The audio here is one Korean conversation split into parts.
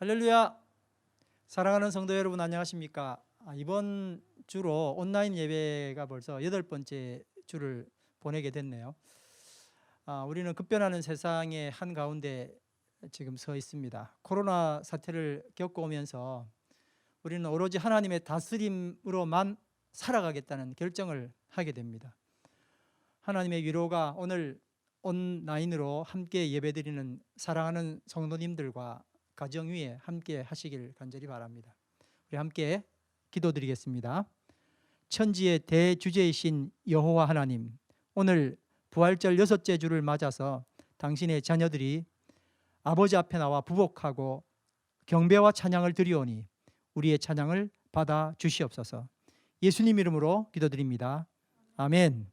할렐루야. 사랑하는 성도 여러분 안녕하십니까? 이번 주로 온라인 예배가 벌써 8번째 주를 보내게 됐네요. 우리는 급변하는 세상의 한가운데 지금 서 있습니다. 코로나 사태를 겪어오면서 우리는 오로지 하나님의 다스림으로만 살아가겠다는 결정을 하게 됩니다. 하나님의 위로가 오늘 온라인으로 함께 예배드리는 사랑하는 성도님들과 가정 위에 함께 하시길 간절히 바랍니다. 우리 함께 기도드리겠습니다. 천지의 대주제이신 여호와 하나님, 오늘 부활절 6째 주를 맞아서 당신의 자녀들이 아버지 앞에 나와 부복하고 경배와 찬양을 드리오니 우리의 찬양을 받아 주시옵소서. 예수님 이름으로 기도드립니다. 아멘.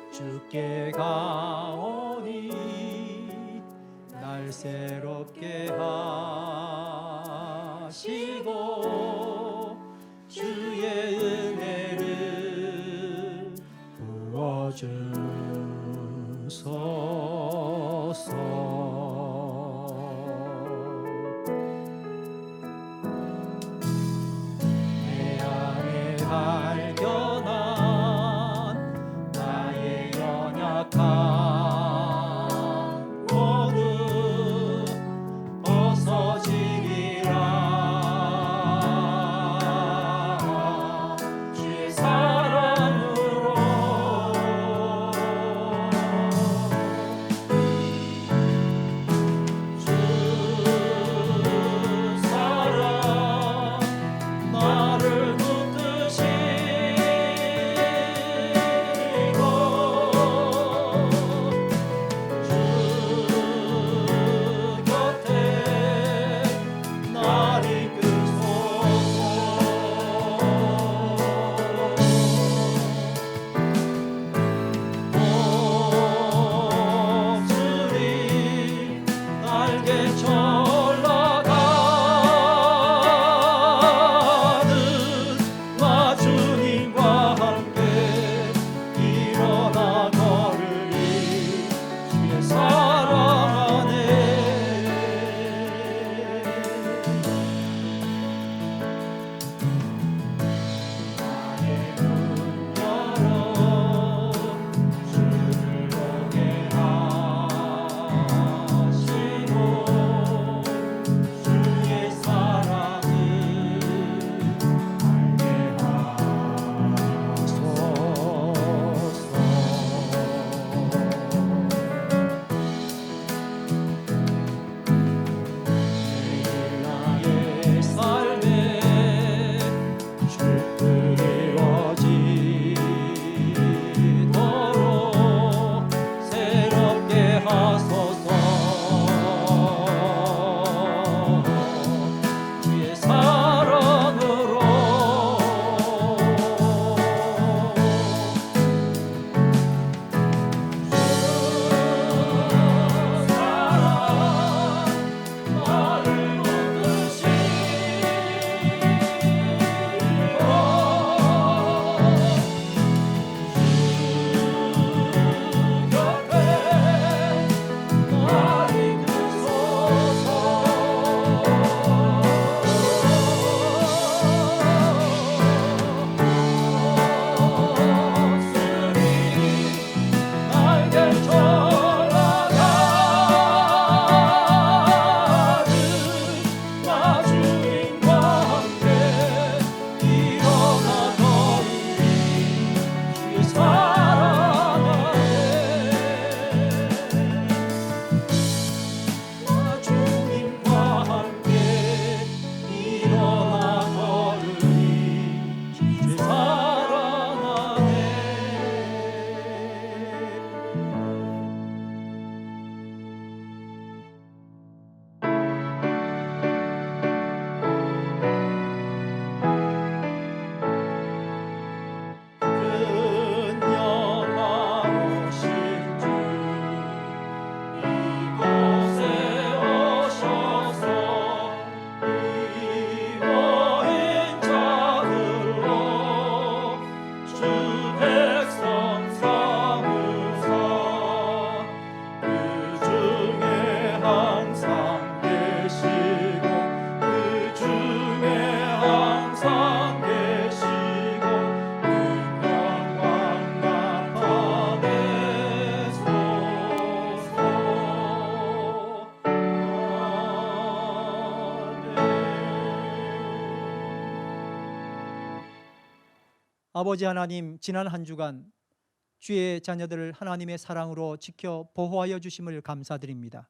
주께 가오니 날 새롭게 하시고 주의 은혜를 부어주소서. 내 안에 발견한 나의 연약한 모든 벗어 아버지 하나님, 지난 한 주간 주의 자녀들을 하나님의 사랑으로 지켜 보호하여 주심을 감사드립니다.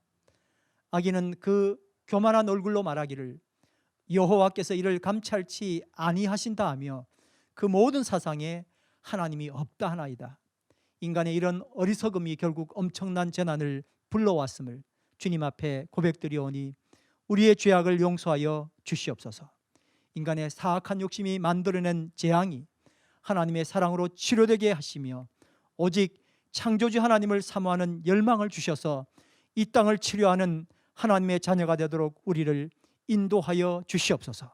아기는 그 교만한 얼굴로 말하기를 여호와께서 이를 감찰치 아니하신다 하며 그 모든 사상에 하나님이 없다 하나이다. 인간의 이런 어리석음이 결국 엄청난 재난을 불러왔음을 주님 앞에 고백드리오니 우리의 죄악을 용서하여 주시옵소서. 인간의 사악한 욕심이 만들어낸 재앙이 하나님의 사랑으로 치료되게 하시며 오직 창조주 하나님을 사모하는 열망을 주셔서 이 땅을 치료하는 하나님의 자녀가 되도록 우리를 인도하여 주시옵소서.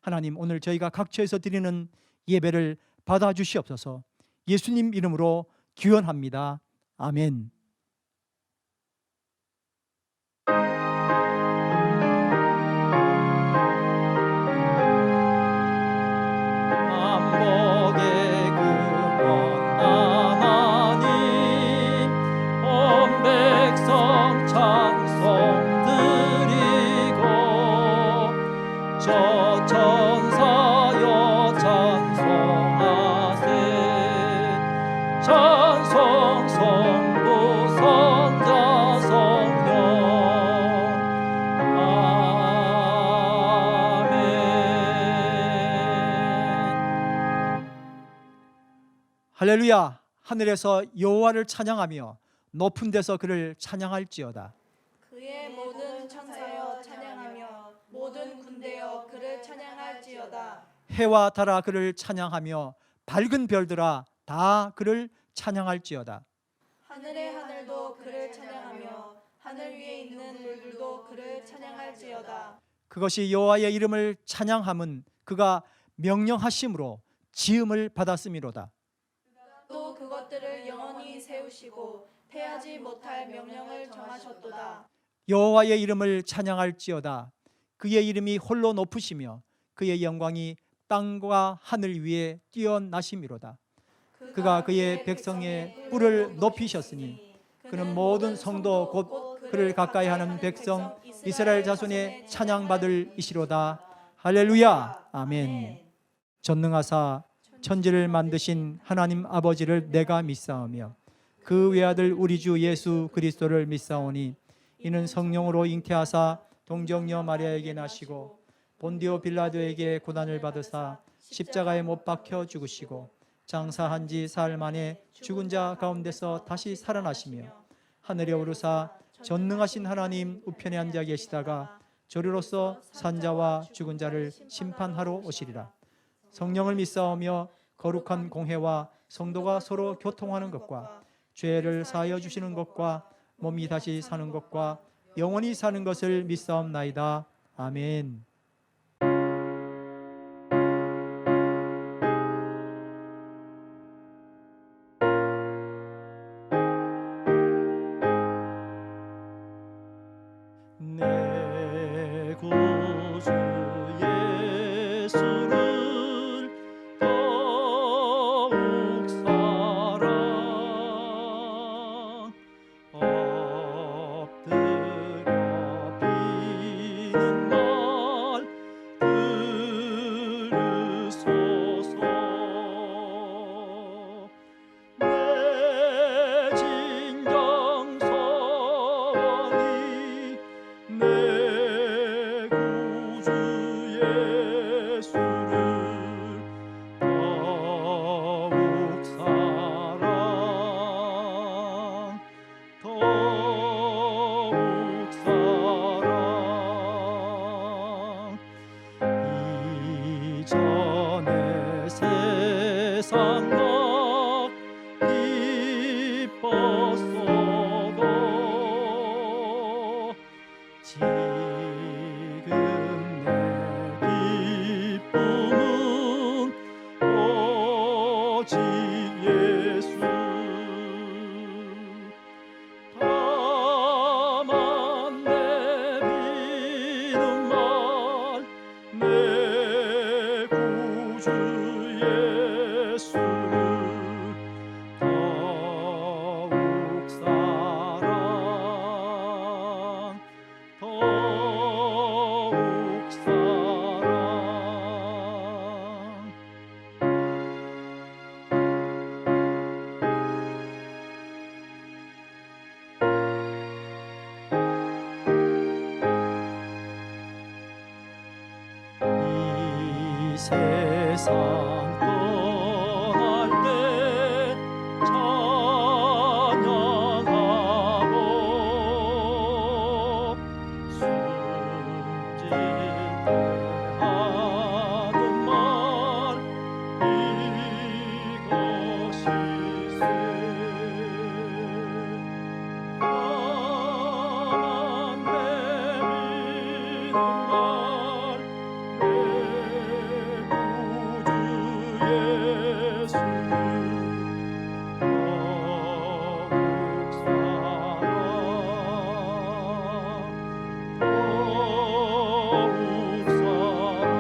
하나님, 오늘 저희가 각처에서 드리는 예배를 받아 주시옵소서. 예수님 이름으로 기원합니다. 아멘. 만복의 근원 하나님, 온 백성 찬송 드리고 저 천사여 찬송하세. 찬송 성부 성자 성령. 아멘. 할렐루야. 하늘에서 여호와를 찬양하며 높은 데서 그를 찬양할지어다. 그의 모든 천사여 찬양하며 모든 군대여 그를 찬양할지어다. 해와 달아 그를 찬양하며 밝은 별들아 다 그를 찬양할지어다. 하늘의 하늘도 그를 찬양하며 하늘 위에 있는 물들도 그를 찬양할지어다. 그것이 여호와의 이름을 찬양함은 그가 명령하심으로 지음을 받았음이로다. 또 그것들을 영원히 세우시고 패하지 못할 명령을 정하셨도다. 여호와의 이름을 찬양할지어다. 그의 이름이 홀로 높으시며 그의 영광이 땅과 하늘 위에 뛰어나심이로다. 그가 그의 백성의 뿔을 높이셨으니 그는 모든 성도 곧 그를 가까이 하는 백성 이스라엘 자손의 찬양받을 이시로다. 할렐루야. 아멘. 전능하사 천지를 만드신 하나님 아버지를 내가 믿사오며 그 외아들 우리 주 예수 그리스도를 믿사오니 이는 성령으로 잉태하사 동정녀 마리아에게 나시고 본디오 빌라도에게 고난을 받으사 십자가에 못 박혀 죽으시고 장사한 지 사흘 만에 죽은 자 가운데서 다시 살아나시며 하늘에 오르사 전능하신 하나님 우편에 앉아 계시다가 저리로서 산자와 죽은 자를 심판하러 오시리라. 성령을 믿사오며 거룩한 공회와 성도가 서로 교통하는 것과 죄를 사하여 주시는 것과 몸이 다시 사는 것과 영원히 사는 것을 믿사옵나이다. 아멘. 내 구주 예수를 더욱 사랑 엎드려 비는 말 들으소서. 내 진정성이 내 구주 예수를 더욱 사랑 더욱 사랑. 이전에 세상 나 기뻤어도 지금 내 기쁨은 오직 예수. 다만 내비는 말 내 구주 예수를 세상 떠날 때 찬양하고 순진하는 말 이것일세. 나만 내미는 말 내 구주 예수 더욱 사랑 더욱 사랑.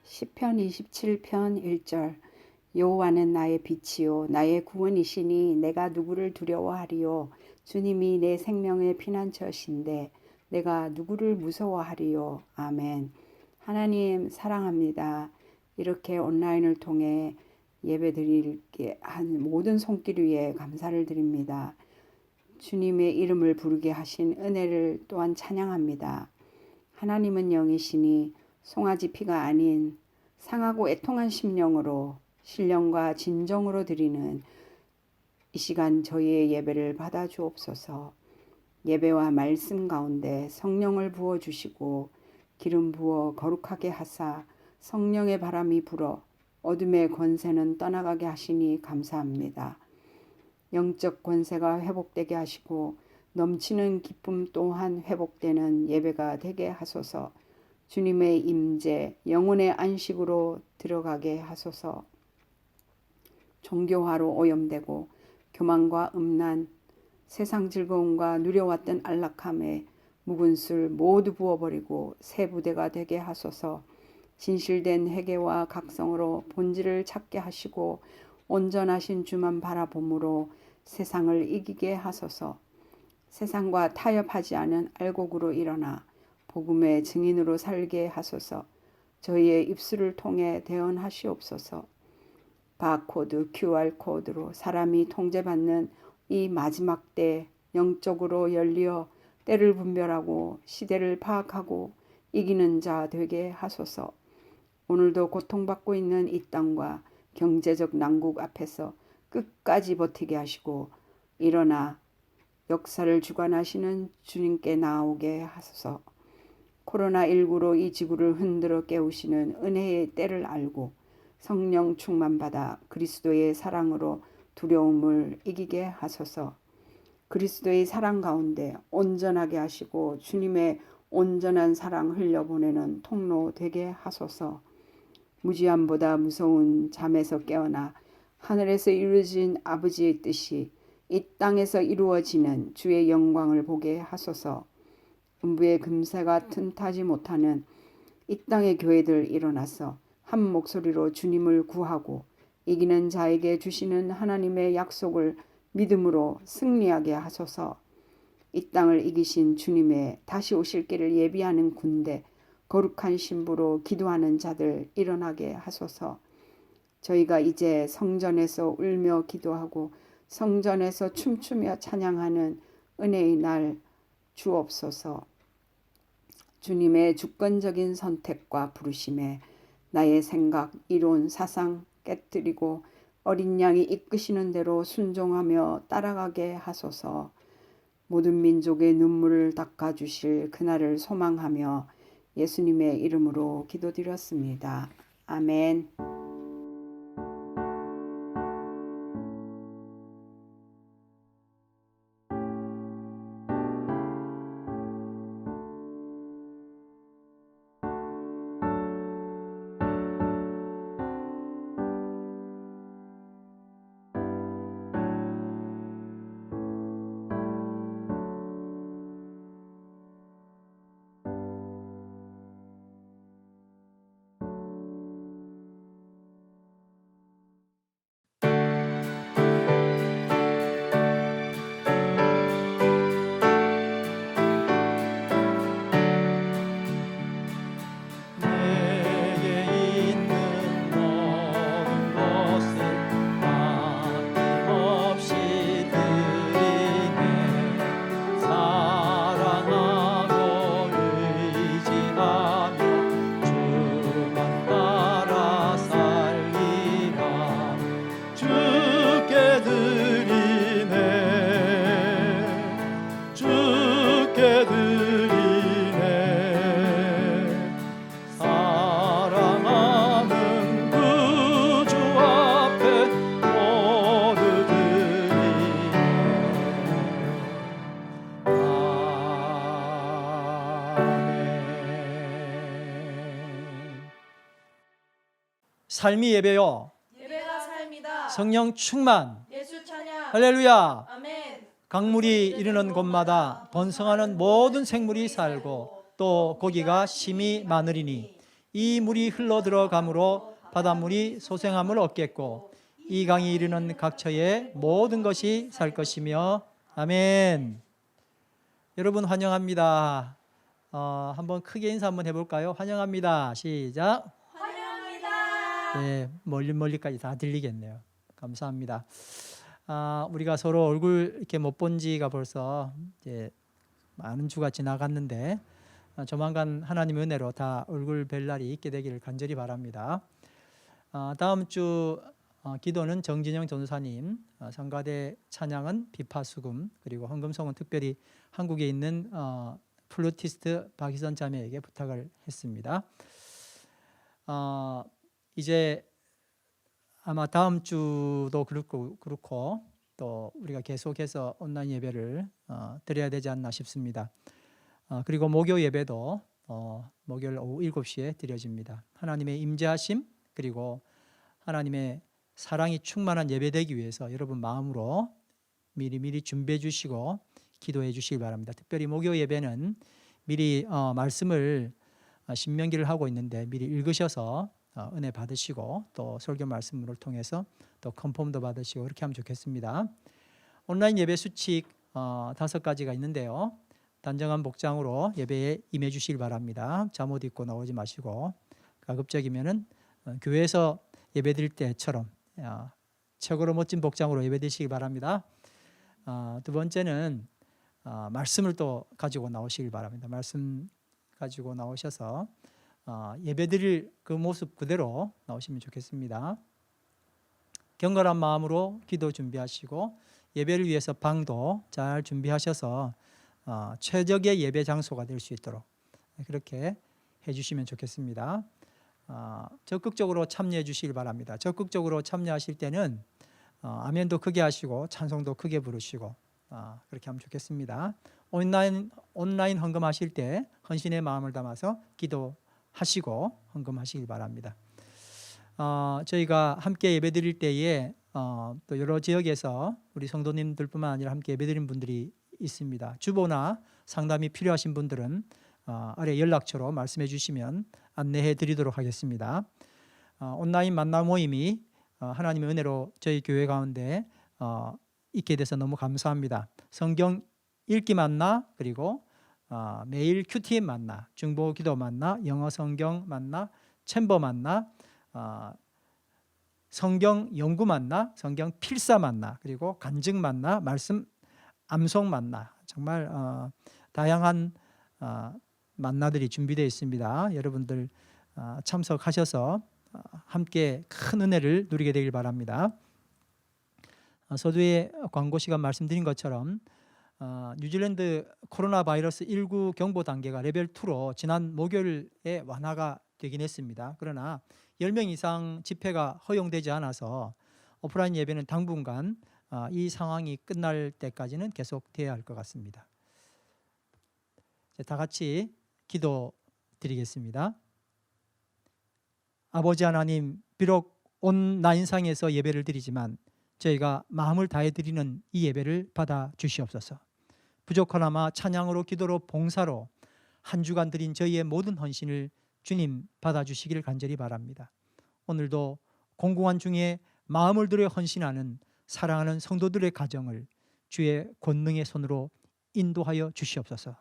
시편 27편 1절. 여호와는 나의 빛이요 나의 구원이시니 내가 누구를 두려워하리요. 주님이 내 생명의 피난처신데 내가 누구를 무서워하리요. 아멘. 하나님 사랑합니다. 이렇게 온라인을 통해 예배드리게 한 모든 손길 위에 감사를 드립니다. 주님의 이름을 부르게 하신 은혜를 또한 찬양합니다. 하나님은 영이시니 송아지 피가 아닌 상하고 애통한 심령으로 신령과 진정으로 드리는 이 시간 저희의 예배를 받아 주옵소서. 예배와 말씀 가운데 성령을 부어 주시고 기름 부어 거룩하게 하사 성령의 바람이 불어 어둠의 권세는 떠나가게 하시니 감사합니다. 영적 권세가 회복되게 하시고 넘치는 기쁨 또한 회복되는 예배가 되게 하소서. 주님의 임재 영혼의 안식으로 들어가게 하소서. 종교화로 오염되고 교만과 음란 세상 즐거움과 누려왔던 안락함에 묵은 술 모두 부어버리고 새 부대가 되게 하소서. 진실된 회개와 각성으로 본질을 찾게 하시고 온전하신 주만 바라봄으로 세상을 이기게 하소서. 세상과 타협하지 않은 알곡으로 일어나 복음의 증인으로 살게 하소서. 저희의 입술을 통해 대언하시옵소서. 바코드, QR코드로 사람이 통제받는 이 마지막 때 영적으로 열리어 때를 분별하고 시대를 파악하고 이기는 자 되게 하소서. 오늘도 고통받고 있는 이 땅과 경제적 난국 앞에서 끝까지 버티게 하시고 일어나 역사를 주관하시는 주님께 나아오게 하소서. 코로나19로 이 지구를 흔들어 깨우시는 은혜의 때를 알고 성령 충만받아 그리스도의 사랑으로 두려움을 이기게 하소서. 그리스도의 사랑 가운데 온전하게 하시고 주님의 온전한 사랑 흘려보내는 통로 되게 하소서. 무지함보다 무서운 잠에서 깨어나 하늘에서 이루어진 아버지의 뜻이 이 땅에서 이루어지는 주의 영광을 보게 하소서. 음부의 금새가 틈타지 못하는 이 땅의 교회들 일어나서 한 목소리로 주님을 구하고 이기는 자에게 주시는 하나님의 약속을 믿음으로 승리하게 하소서. 이 땅을 이기신 주님의 다시 오실 길을 예비하는 군대, 거룩한 신부로 기도하는 자들 일어나게 하소서. 저희가 이제 성전에서 울며 기도하고 성전에서 춤추며 찬양하는 은혜의 날 주옵소서. 주님의 주권적인 선택과 부르심에 나의 생각, 이론, 사상 깨뜨리고 어린 양이 이끄시는 대로 순종하며 따라가게 하소서. 모든 민족의 눈물을 닦아주실 그날을 소망하며 예수님의 이름으로 기도드렸습니다. 아멘. 삶이 예배요 예배가 삶이다. 성령 충만 예수 찬양. 할렐루야. 아멘. 강물이 이르는 곳마다 번성하는 모든 생물이 살고 또 고기가 심이 많으리니 이 물이 흘러 들어가므로 바닷물이 소생함을 얻겠고 이 강이 이르는 각처에 모든 것이 살 것이며 아멘. 여러분 환영합니다. 한번 크게 인사 한번 해볼까요? 환영합니다. 시작. 환영합니다. 네, 멀리까지 다 들리겠네요. 감사합니다. 우리가 서로 얼굴 이렇게 못 본 지가 벌써 이제 많은 주가 지나갔는데 조만간 하나님의 은혜로 다 얼굴 뵐 날이 있게 되기를 간절히 바랍니다. 다음 주 기도는 정진영 전도사님, 성가대 찬양은 비파수금, 그리고 헌금송은 특별히 한국에 있는 플루티스트 박희선 자매에게 부탁을 했습니다. 이제 아마 다음 주도 그렇고 또 우리가 계속해서 온라인 예배를 드려야 되지 않나 싶습니다. 그리고 목요 예배도 목요일 오후 7시에 드려집니다. 하나님의 임재하심 그리고 하나님의 사랑이 충만한 예배 되기 위해서 여러분 마음으로 미리 준비해 주시고 기도해 주시기 바랍니다. 특별히 목요 예배는 미리 말씀을 신명기를 하고 있는데 미리 읽으셔서 은혜 받으시고 또 설교 말씀을 통해서 또 컨펌도 받으시고 그렇게 하면 좋겠습니다. 온라인 예배 수칙 5가지가 있는데요. 단정한 복장으로 예배에 임해 주시기 바랍니다. 잠옷 입고 나오지 마시고 가급적이면은 교회에서 예배 드릴 때처럼 최고로 멋진 복장으로 예배 드리시기 바랍니다. 두 번째는 말씀을 또 가지고 나오시길 바랍니다. 말씀 가지고 나오셔서 예배 드릴 그 모습 그대로 나오시면 좋겠습니다. 경건한 마음으로 기도 준비하시고 예배를 위해서 방도 잘 준비하셔서 최적의 예배 장소가 될 수 있도록 그렇게 해주시면 좋겠습니다. 적극적으로 참여해 주시길 바랍니다. 적극적으로 참여하실 때는 아멘도 크게 하시고 찬송도 크게 부르시고 그렇게 하면 좋겠습니다. 온라인 헌금하실 때 헌신의 마음을 담아서 기도하시고 헌금하시길 바랍니다. 저희가 함께 예배드릴 때에 또 여러 지역에서 우리 성도님들뿐만 아니라 함께 예배드리는 분들이 있습니다. 주보나 상담이 필요하신 분들은 아래 연락처로 말씀해 주시면 안내해 드리도록 하겠습니다. 온라인 만남 모임이 하나님의 은혜로 저희 교회 가운데 있게 돼서 너무 감사합니다. 성경 읽기 만나 그리고 매일 큐티엠 만나, 중보 기도 만나, 영어 성경 만나, 챔버 만나, 성경 연구 만나, 성경 필사 만나, 그리고 간증 만나, 말씀 암송 만나, 정말 다양한 만나들이 준비되어 있습니다. 여러분들 참석하셔서 함께 큰 은혜를 누리게 되길 바랍니다. 서두에 광고 시간 말씀드린 것처럼 뉴질랜드 코로나 바이러스 19 경보 단계가 레벨 2로 지난 목요일에 완화가 되긴 했습니다. 그러나 10명 이상 집회가 허용되지 않아서 오프라인 예배는 당분간 이 상황이 끝날 때까지는 계속돼야 할 것 같습니다. 다 같이 기도 드리겠습니다. 아버지 하나님, 비록 온라인상에서 예배를 드리지만 저희가 마음을 다해 드리는 이 예배를 받아 주시옵소서. 부족하나마 찬양으로, 기도로, 봉사로 한 주간 드린 저희의 모든 헌신을 주님 받아주시기를 간절히 바랍니다. 오늘도 공공한 중에 마음을 들여 헌신하는 사랑하는 성도들의 가정을 주의 권능의 손으로 인도하여 주시옵소서.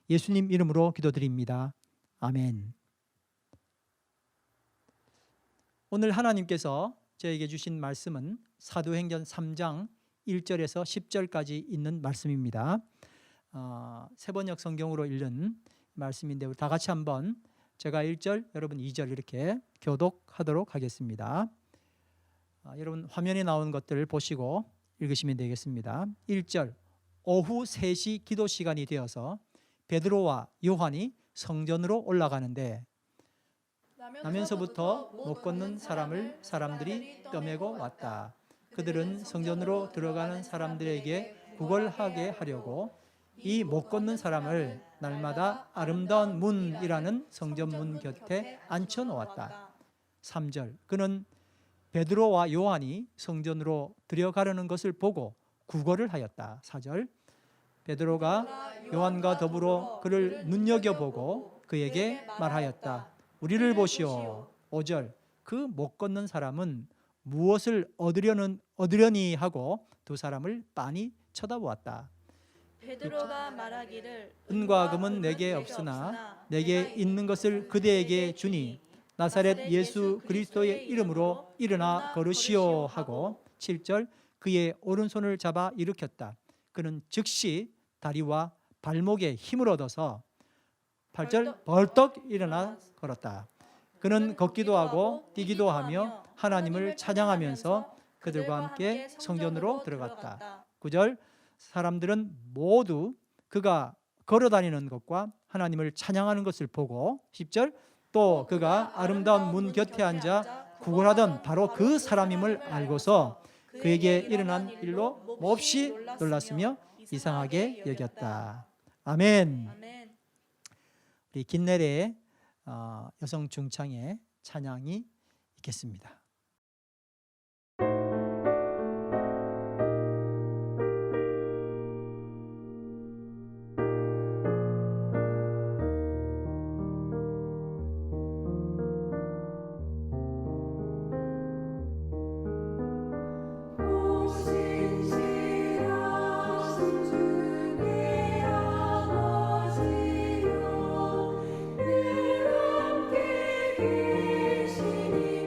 예수님 이름으로 기도드립니다. 아멘. 오늘 하나님께서 저에게 주신 말씀은 사도행전 3장 1절에서 10절까지 있는 말씀입니다. 세번역 성경으로 읽는 말씀인데 우리 다 같이 한번 제가 1절, 여러분 2절 이렇게 교독하도록 하겠습니다. 여러분 화면에 나온 것들을 보시고 읽으시면 되겠습니다. 1절, 오후 3시 기도 시간이 되어서 베드로와 요한이 성전으로 올라가는데 나면서부터 못 걷는 사람을 사람들이 떠매고 왔다. 그들은 성전으로 들어가는 사람들에게 구걸하게 하려고 이 못 걷는 사람을 날마다 아름다운 문이라는 성전 문 곁에 앉혀 놓았다. 3절 그는 베드로와 요한이 성전으로 들어가려는 것을 보고 구걸을 하였다. 4절 베드로가 요한과 더불어 그를 눈여겨보고 그에게 말하였다. 우리를 보시오. 5절 그 못 걷는 사람은 무엇을 얻으려니 하고 두 사람을 빤히 쳐다보았다. 베드로가 말하기를 은과 금은 내게 없으나 내게 있는 것을 그대에게 주니 나사렛 예수 그리스도의 이름으로 일어나 걸으시오 하고 7절 그의 오른손을 잡아 일으켰다. 그는 즉시 다리와 발목에 힘을 얻어서 8절 벌떡 일어나 걸었다. 그는 걷기도 하고 뛰기도 하며 하나님을 찬양하면서 그들과 함께 성전으로 들어갔다. 9절 사람들은 모두 그가 걸어다니는 것과 하나님을 찬양하는 것을 보고 10절 또 그가 아름다운 문 곁에 앉아 구걸하던 바로 그 사람임을 알고서 그에게 일어난 일로 몹시 놀랐으며 이상하게 여겼다. 아멘. 아멘. 우리 김내래의 여성 중창의 찬양이 있겠습니다. 늘 함께 계시니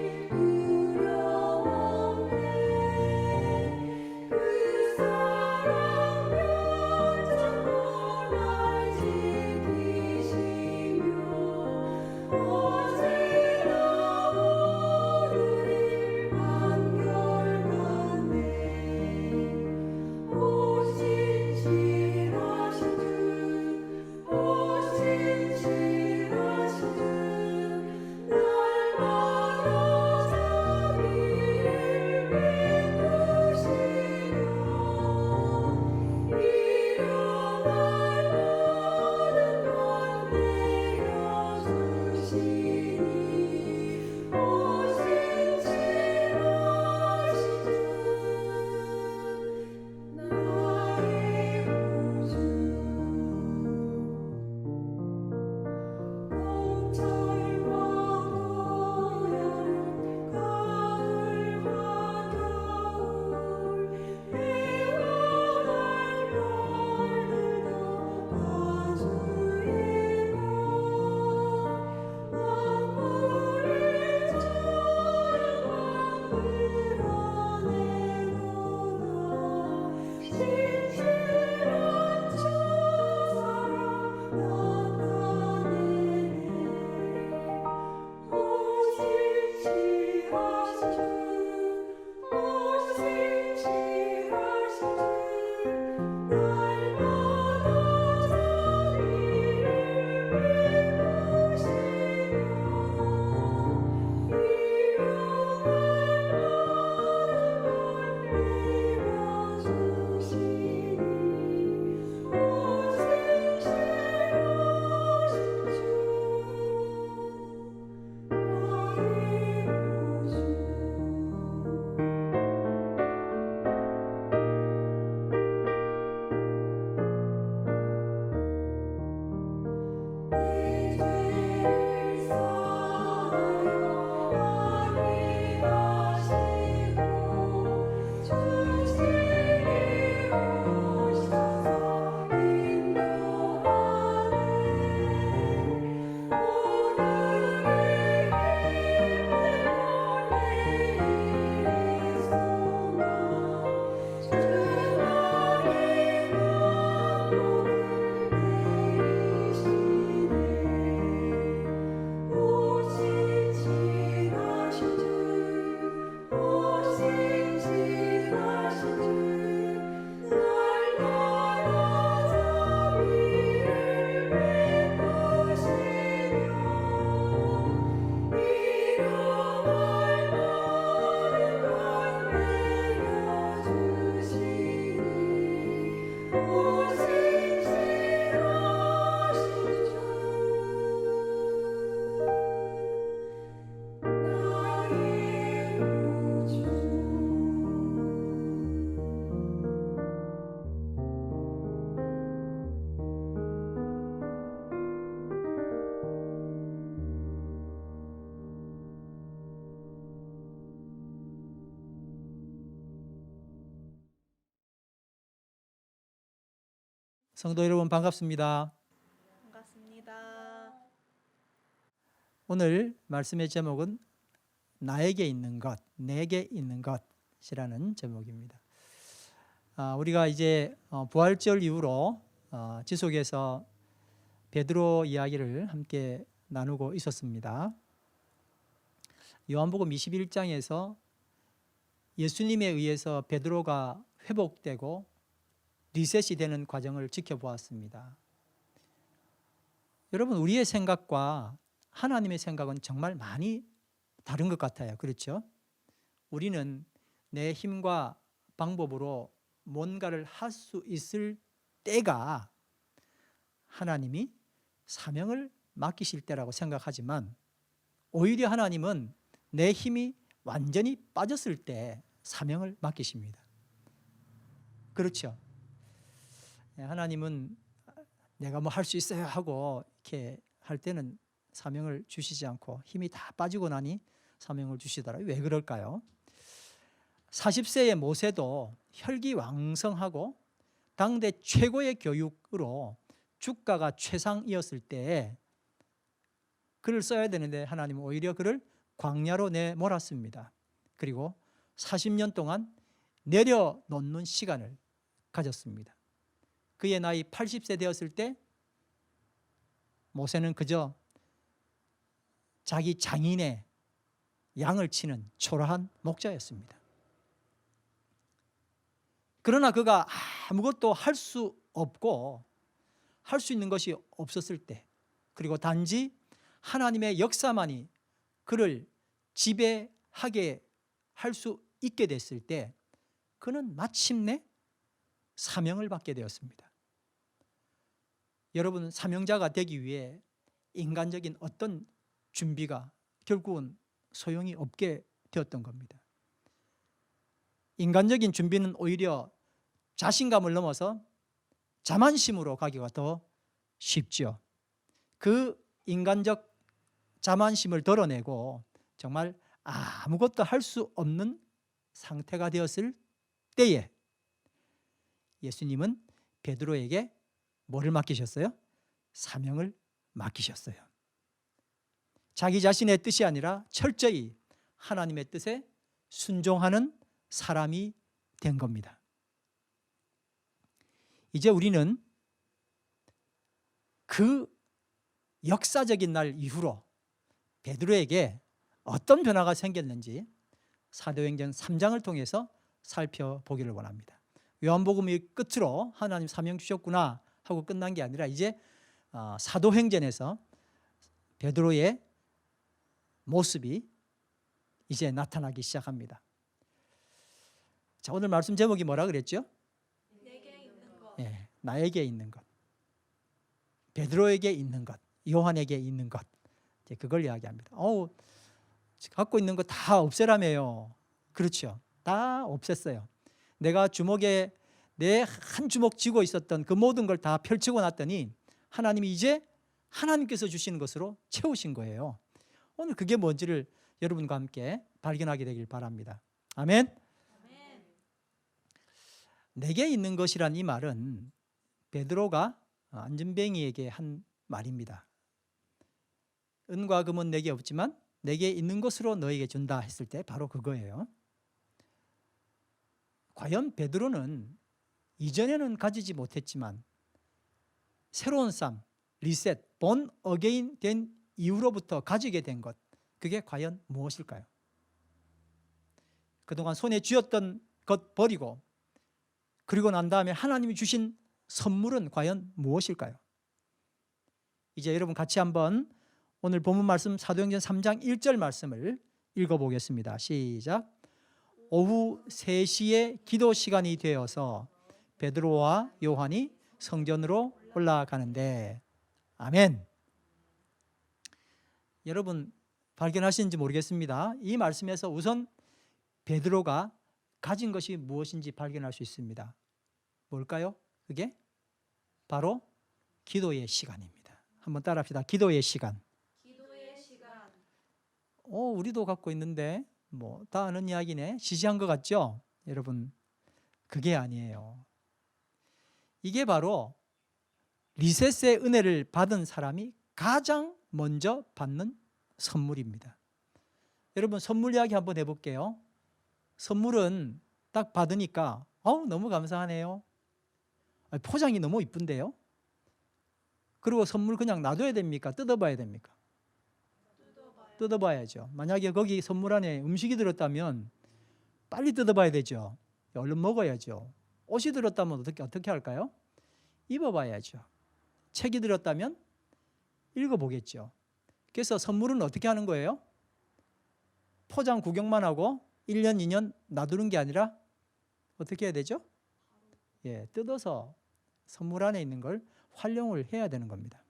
성도 여러분 반갑습니다. 반갑습니다. 오늘 말씀의 제목은 나에게 있는 것, 내게 있는 것이라는 제목입니다. 우리가 이제 부활절 이후로 지속해서 베드로 이야기를 함께 나누고 있었습니다. 요한복음 21장에서 예수님에 의해서 베드로가 회복되고 리셋이 되는 과정을 지켜보았습니다. 여러분, 우리의 생각과 하나님의 생각은 정말 많이 다른 것 같아요. 그렇죠? 우리는 내 힘과 방법으로 뭔가를 할 수 있을 때가 하나님이 사명을 맡기실 때라고 생각하지만, 오히려 하나님은 내 힘이 완전히 빠졌을 때 사명을 맡기십니다. 그렇죠? 하나님은 내가 뭐 할 수 있어요 하고 이렇게 할 때는 사명을 주시지 않고 힘이 다 빠지고 나니 사명을 주시더라고요. 왜 그럴까요? 40세의 모세도 혈기왕성하고 당대 최고의 교육으로 주가가 최상이었을 때 글을 써야 되는데 하나님은 오히려 그를 광야로 내몰았습니다. 그리고 40년 동안 내려놓는 시간을 가졌습니다. 그의 나이 80세 되었을 때 모세는 그저 자기 장인의 양을 치는 초라한 목자였습니다. 그러나 그가 아무것도 할 수 없고 할 수 있는 것이 없었을 때, 그리고 단지 하나님의 역사만이 그를 지배하게 할 수 있게 됐을 때 그는 마침내 사명을 받게 되었습니다. 여러분, 사명자가 되기 위해 인간적인 어떤 준비가 결국은 소용이 없게 되었던 겁니다. 인간적인 준비는 오히려 자신감을 넘어서 자만심으로 가기가 더 쉽죠. 그 인간적 자만심을 덜어내고 정말 아무것도 할 수 없는 상태가 되었을 때에 예수님은 베드로에게 뭐를 맡기셨어요? 사명을 맡기셨어요. 자기 자신의 뜻이 아니라 철저히 하나님의 뜻에 순종하는 사람이 된 겁니다. 이제 우리는 그 역사적인 날 이후로 베드로에게 어떤 변화가 생겼는지 사도행전 3장을 통해서 살펴보기를 원합니다. 요한복음이 끝으로 하나님 사명 주셨구나 하고 끝난 게 아니라 이제 사도행전에서 베드로의 모습이 이제 나타나기 시작합니다. 자, 오늘 말씀 제목이 뭐라 그랬죠? 내게 있는 것. 네, 나에게 있는 것, 베드로에게 있는 것, 요한에게 있는 것, 이제 그걸 이야기합니다. 갖고 있는 거 다 없애라며요. 그렇죠? 다 없앴어요. 내가 주먹에 내 한 주먹 쥐고 있었던 그 모든 걸 다 펼치고 났더니 하나님이 이제 하나님께서 주시는 것으로 채우신 거예요. 오늘 그게 뭔지를 여러분과 함께 발견하게 되길 바랍니다. 아멘. 아멘. 내게 있는 것이란 이 말은 베드로가 안전뱅이에게 한 말입니다. 은과 금은 내게 없지만 내게 있는 것으로 너에게 준다 했을 때 바로 그거예요. 과연 베드로는 이전에는 가지지 못했지만 새로운 삶, 리셋, 본 어게인 된 이후로부터 가지게 된 것, 그게 과연 무엇일까요? 그동안 손에 쥐었던 것 버리고 그리고 난 다음에 하나님이 주신 선물은 과연 무엇일까요? 이제 여러분 같이 한번 오늘 본문 말씀 사도행전 3장 1절 말씀을 읽어보겠습니다. 시작. 오후 3시에 기도 시간이 되어서 베드로와 요한이 성전으로 올라가는데, 아멘. 여러분 발견하시는지 모르겠습니다. 이 말씀에서 우선 베드로가 가진 것이 무엇인지 발견할 수 있습니다. 뭘까요? 그게 바로 기도의 시간입니다. 한번 따라합시다. 기도의 시간. 기도의 시간. 우리도 갖고 있는데 뭐 다 아는 이야기네. 시시한 것 같죠? 여러분, 그게 아니에요. 이게 바로 리셋의 은혜를 받은 사람이 가장 먼저 받는 선물입니다. 여러분, 선물 이야기 한번 해볼게요. 선물은 딱 받으니까 너무 감사하네요. 포장이 너무 이쁜데요. 그리고 선물 그냥 놔둬야 됩니까? 뜯어봐야 됩니까? 뜯어봐야죠. 만약에 거기 선물 안에 음식이 들었다면 빨리 뜯어봐야 되죠. 얼른 먹어야죠. 옷이 들었다면 어떻게 할까요? 입어봐야죠. 책이 들었다면 읽어보겠죠. 그래서 선물은 어떻게 하는 거예요? 포장 구경만 하고 1년, 2년 놔두는 게 아니라 어떻게 해야 되죠? 뜯어서 선물 안에 있는 걸 활용을 해야 되는 겁니다.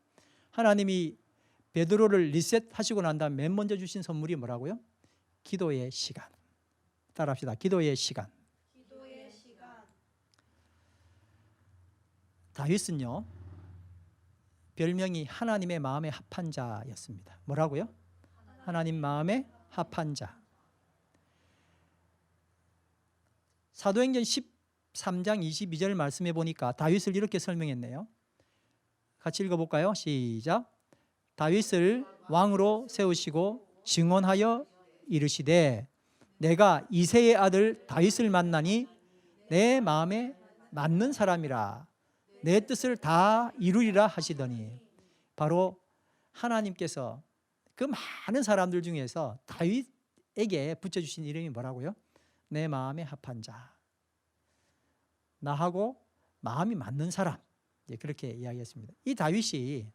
하나님이 베드로를 리셋하시고 난 다음 맨 먼저 주신 선물이 뭐라고요? 기도의 시간. 따라합시다. 기도의 시간. 기도의 시간. 다윗은요, 별명이 하나님의 마음에 합한 자였습니다. 뭐라고요? 하나님 마음에 합한 자. 사도행전 13장 22절 말씀해 보니까 다윗을 이렇게 설명했네요. 같이 읽어볼까요? 시작. 다윗을 왕으로 세우시고 증언하여 이르시되 내가 이새의 아들 다윗을 만나니 내 마음에 맞는 사람이라 내 뜻을 다 이루리라 하시더니, 바로 하나님께서 그 많은 사람들 중에서 다윗에게 붙여주신 이름이 뭐라고요? 내 마음에 합한 자. 나하고 마음이 맞는 사람. 그렇게 이야기했습니다. 이 다윗이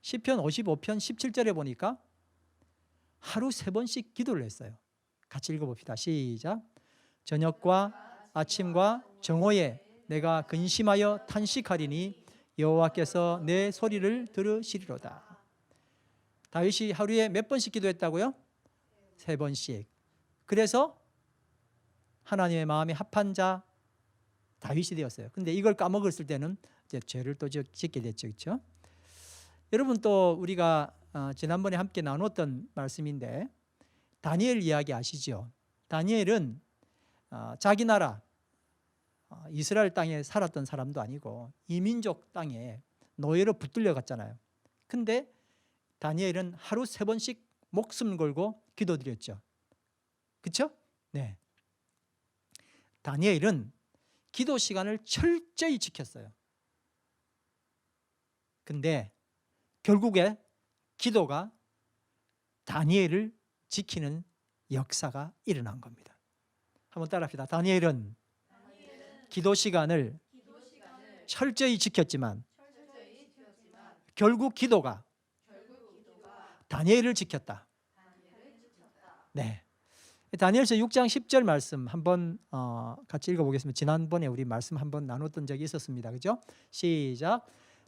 시편 55편 17절에 보니까 하루 3번씩 기도를 했어요. 같이 읽어봅시다. 시작. 저녁과 아침과 정오에 내가 근심하여 탄식하리니 여호와께서 내 소리를 들으시리로다. 다윗이 하루에 몇 번씩 기도했다고요? 3번씩. 그래서 하나님의 마음에 합한 자 다윗이 되었어요. 근데 이걸 까먹었을 때는 이제 죄를 또 짓게 됐죠. 그렇죠? 여러분, 또 우리가 지난번에 함께 나눴던 말씀인데 다니엘 이야기 아시죠? 다니엘은 자기 나라 이스라엘 땅에 살았던 사람도 아니고 이민족 땅에 노예로 붙들려 갔잖아요. 근데 다니엘은 하루 3번씩 목숨 걸고 기도드렸죠. 그렇죠? 네. 다니엘은 기도 시간을 철저히 지켰어요. 근데 결국에 기도가 다니엘을 지키는 역사가 일어난 겁니다. 한번 따라합시다. 다니엘은 기도 시간을 철저히 지켰지만 결국 기도가 다니엘을 지켰다. 네. 다니엘서 6장 10절 말씀 한번 같이 읽어보겠습니다. 지난번에 우리 말씀 한번 나눴던 적이 있었습니다. 그죠? 시작.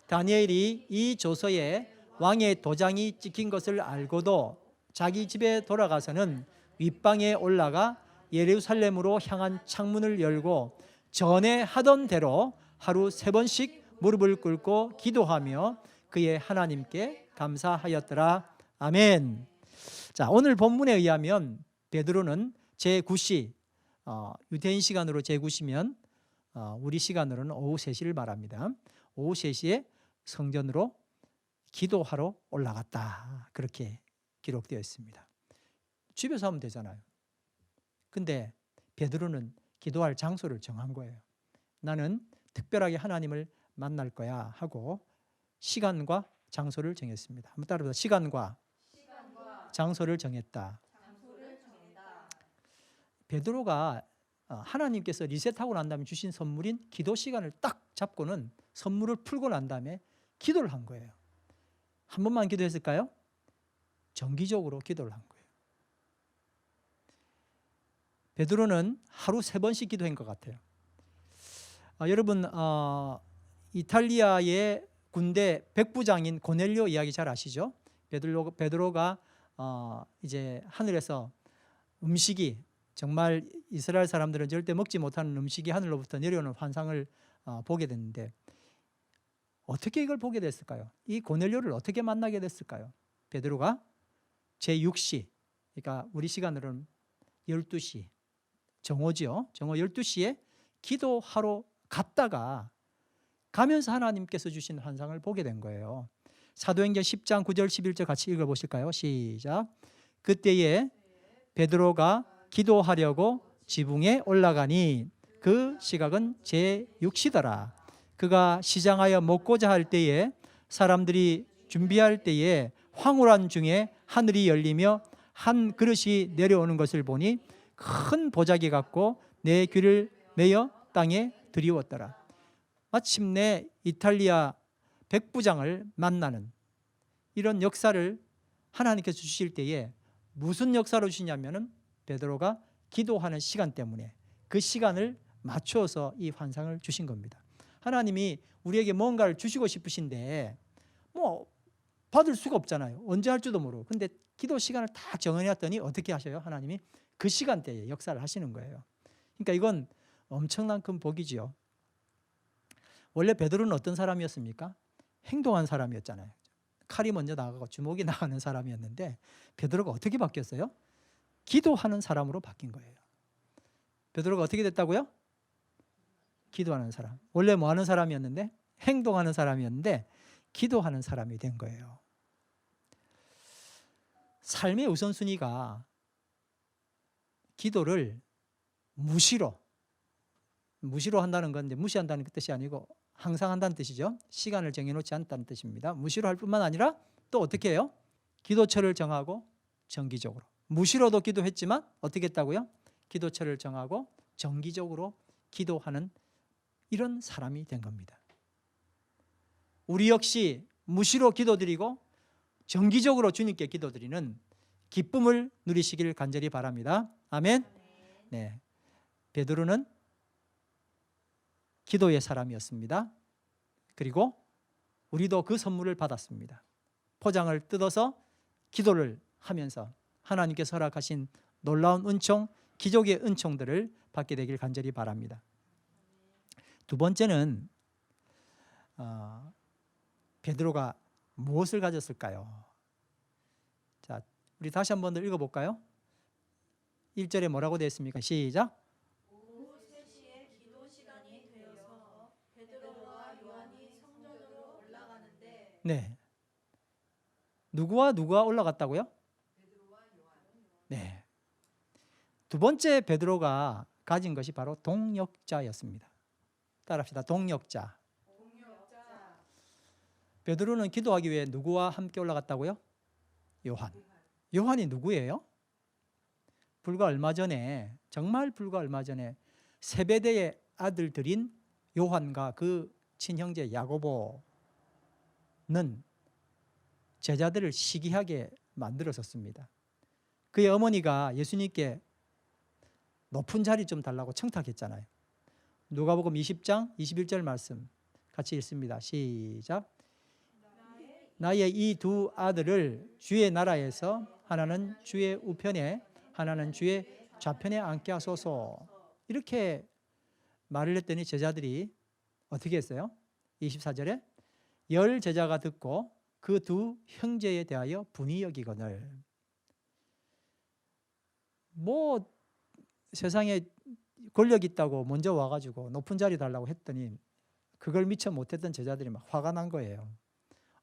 다니엘이 이 조서에 왕의 도장이 찍힌 것을 알고도 자기 집에 돌아가서는 윗방에 올라가 예루살렘으로 향한 창문을 열고 전에 하던 대로 하루 3번씩 무릎을 꿇고 기도하며 그의 하나님께 감사하였더라. 아멘. 자, 오늘 본문에 의하면 베드로는 제9시, 유대인 시간으로 제9시면 우리 시간으로는 오후 3시를 말합니다. 오후 3시에 성전으로 기도하러 올라갔다. 그렇게 기록되어 있습니다. 집에서 하면 되잖아요. 근데 베드로는 기도할 장소를 정한 거예요. 나는 특별하게 하나님을 만날 거야 하고 시간과 장소를 정했습니다. 한번 따라해보세요. 시간과 장소를 정했다. 베드로가 하나님께서 리셋하고 난 다음에 주신 선물인 기도 시간을 딱 잡고는 선물을 풀고 난 다음에 기도를 한 거예요. 한 번만 기도했을까요? 정기적으로 기도를 한 거예요. 베드로는 하루 3번씩 기도한 것 같아요. 여러분, 이탈리아의 군대 백부장인 고넬료 이야기 잘 아시죠? 베드로가 이제 하늘에서 음식이, 정말 이스라엘 사람들은 절대 먹지 못하는 음식이 하늘로부터 내려오는 환상을 보게 됐는데 어떻게 이걸 보게 됐을까요? 이 고넬료를 어떻게 만나게 됐을까요? 베드로가 제6시, 그러니까 우리 시간으로는 12시, 정오죠. 정오 12시에 기도하러 갔다가 가면서 하나님께서 주신 환상을 보게 된 거예요. 사도행전 10장 9절 11절 같이 읽어보실까요? 시작. 그때에 베드로가 기도하려고 지붕에 올라가니 그 시각은 제6시더라. 그가 시장하여 먹고자 할 때에 사람들이 준비할 때에 황홀한 중에 하늘이 열리며 한 그릇이 내려오는 것을 보니 큰 보자기 같고 내 귀를 메어 땅에 들이웠더라. 마침내 이탈리아 백부장을 만나는 이런 역사를 하나님께서 주실 때에 무슨 역사로 주시냐면은 베드로가 기도하는 시간 때문에 그 시간을 맞춰서 이 환상을 주신 겁니다. 하나님이 우리에게 뭔가를 주시고 싶으신데 뭐 받을 수가 없잖아요. 언제 할지도 모르고. 근데 기도 시간을 다 정해놨더니 어떻게 하셔요? 하나님이 그 시간대에 역사를 하시는 거예요. 그러니까 이건 엄청난 큰 복이지요. 원래 베드로는 어떤 사람이었습니까? 행동한 사람이었잖아요. 칼이 먼저 나가고 주먹이 나가는 사람이었는데 베드로가 어떻게 바뀌었어요? 기도하는 사람으로 바뀐 거예요. 베드로가 어떻게 됐다고요? 기도하는 사람. 원래 뭐 하는 사람이었는데? 행동하는 사람이었는데 기도하는 사람이 된 거예요. 삶의 우선순위가 기도를 무시로 한다는 건 무시한다는 뜻이 아니고 항상 한다는 뜻이죠. 시간을 정해놓지 않다는 뜻입니다. 무시로 할 뿐만 아니라 또 어떻게 해요? 기도처를 정하고 정기적으로. 무시로도 기도했지만 어떻게 했다고요? 기도처를 정하고 정기적으로 기도하는 이런 사람이 된 겁니다. 우리 역시 무시로 기도드리고 정기적으로 주님께 기도드리는 기쁨을 누리시길 간절히 바랍니다. 아멘. 네, 베드로는 기도의 사람이었습니다. 그리고 우리도 그 선물을 받았습니다. 포장을 뜯어서 기도를 하면서 하나님께서 허락하신 놀라운 은총, 기적의 은총들을 받게 되길 간절히 바랍니다. 두 번째는 베드로가 무엇을 가졌을까요? 자, 우리 다시 한 번 더 읽어볼까요? 1절에 뭐라고 되어 있습니까? 시작. 오후 3시에 기도 시간이 되어서 베드로와 요한이 성전으로 올라가는데 네. 누구와 누가 올라갔다고요? 네. 두 번째 베드로가 가진 것이 바로 동역자였습니다. 따라합시다. 동역자. 베드로는 기도하기 위해 누구와 함께 올라갔다고요? 요한. 요한이 누구예요? 정말 불과 얼마 전에 세베대의 아들들인 요한과 그 친형제 야고보는 제자들을 시기하게 만들었었습니다. 그의 어머니가 예수님께 높은 자리 좀 달라고 청탁했잖아요. 누가복음 20장 21절 말씀 같이 읽습니다. 시작. 나의 이 두 아들을 주의 나라에서 하나는 주의 우편에 하나는 주의 좌편에 앉게 하소서. 이렇게 말을 했더니 제자들이 어떻게 했어요? 24절에 10 제자가 듣고 그 두 형제에 대하여 분이 여기거늘. 뭐 세상에 권력 있다고 먼저 와가지고 높은 자리 달라고 했더니 그걸 미처 못했던 제자들이 막 화가 난 거예요.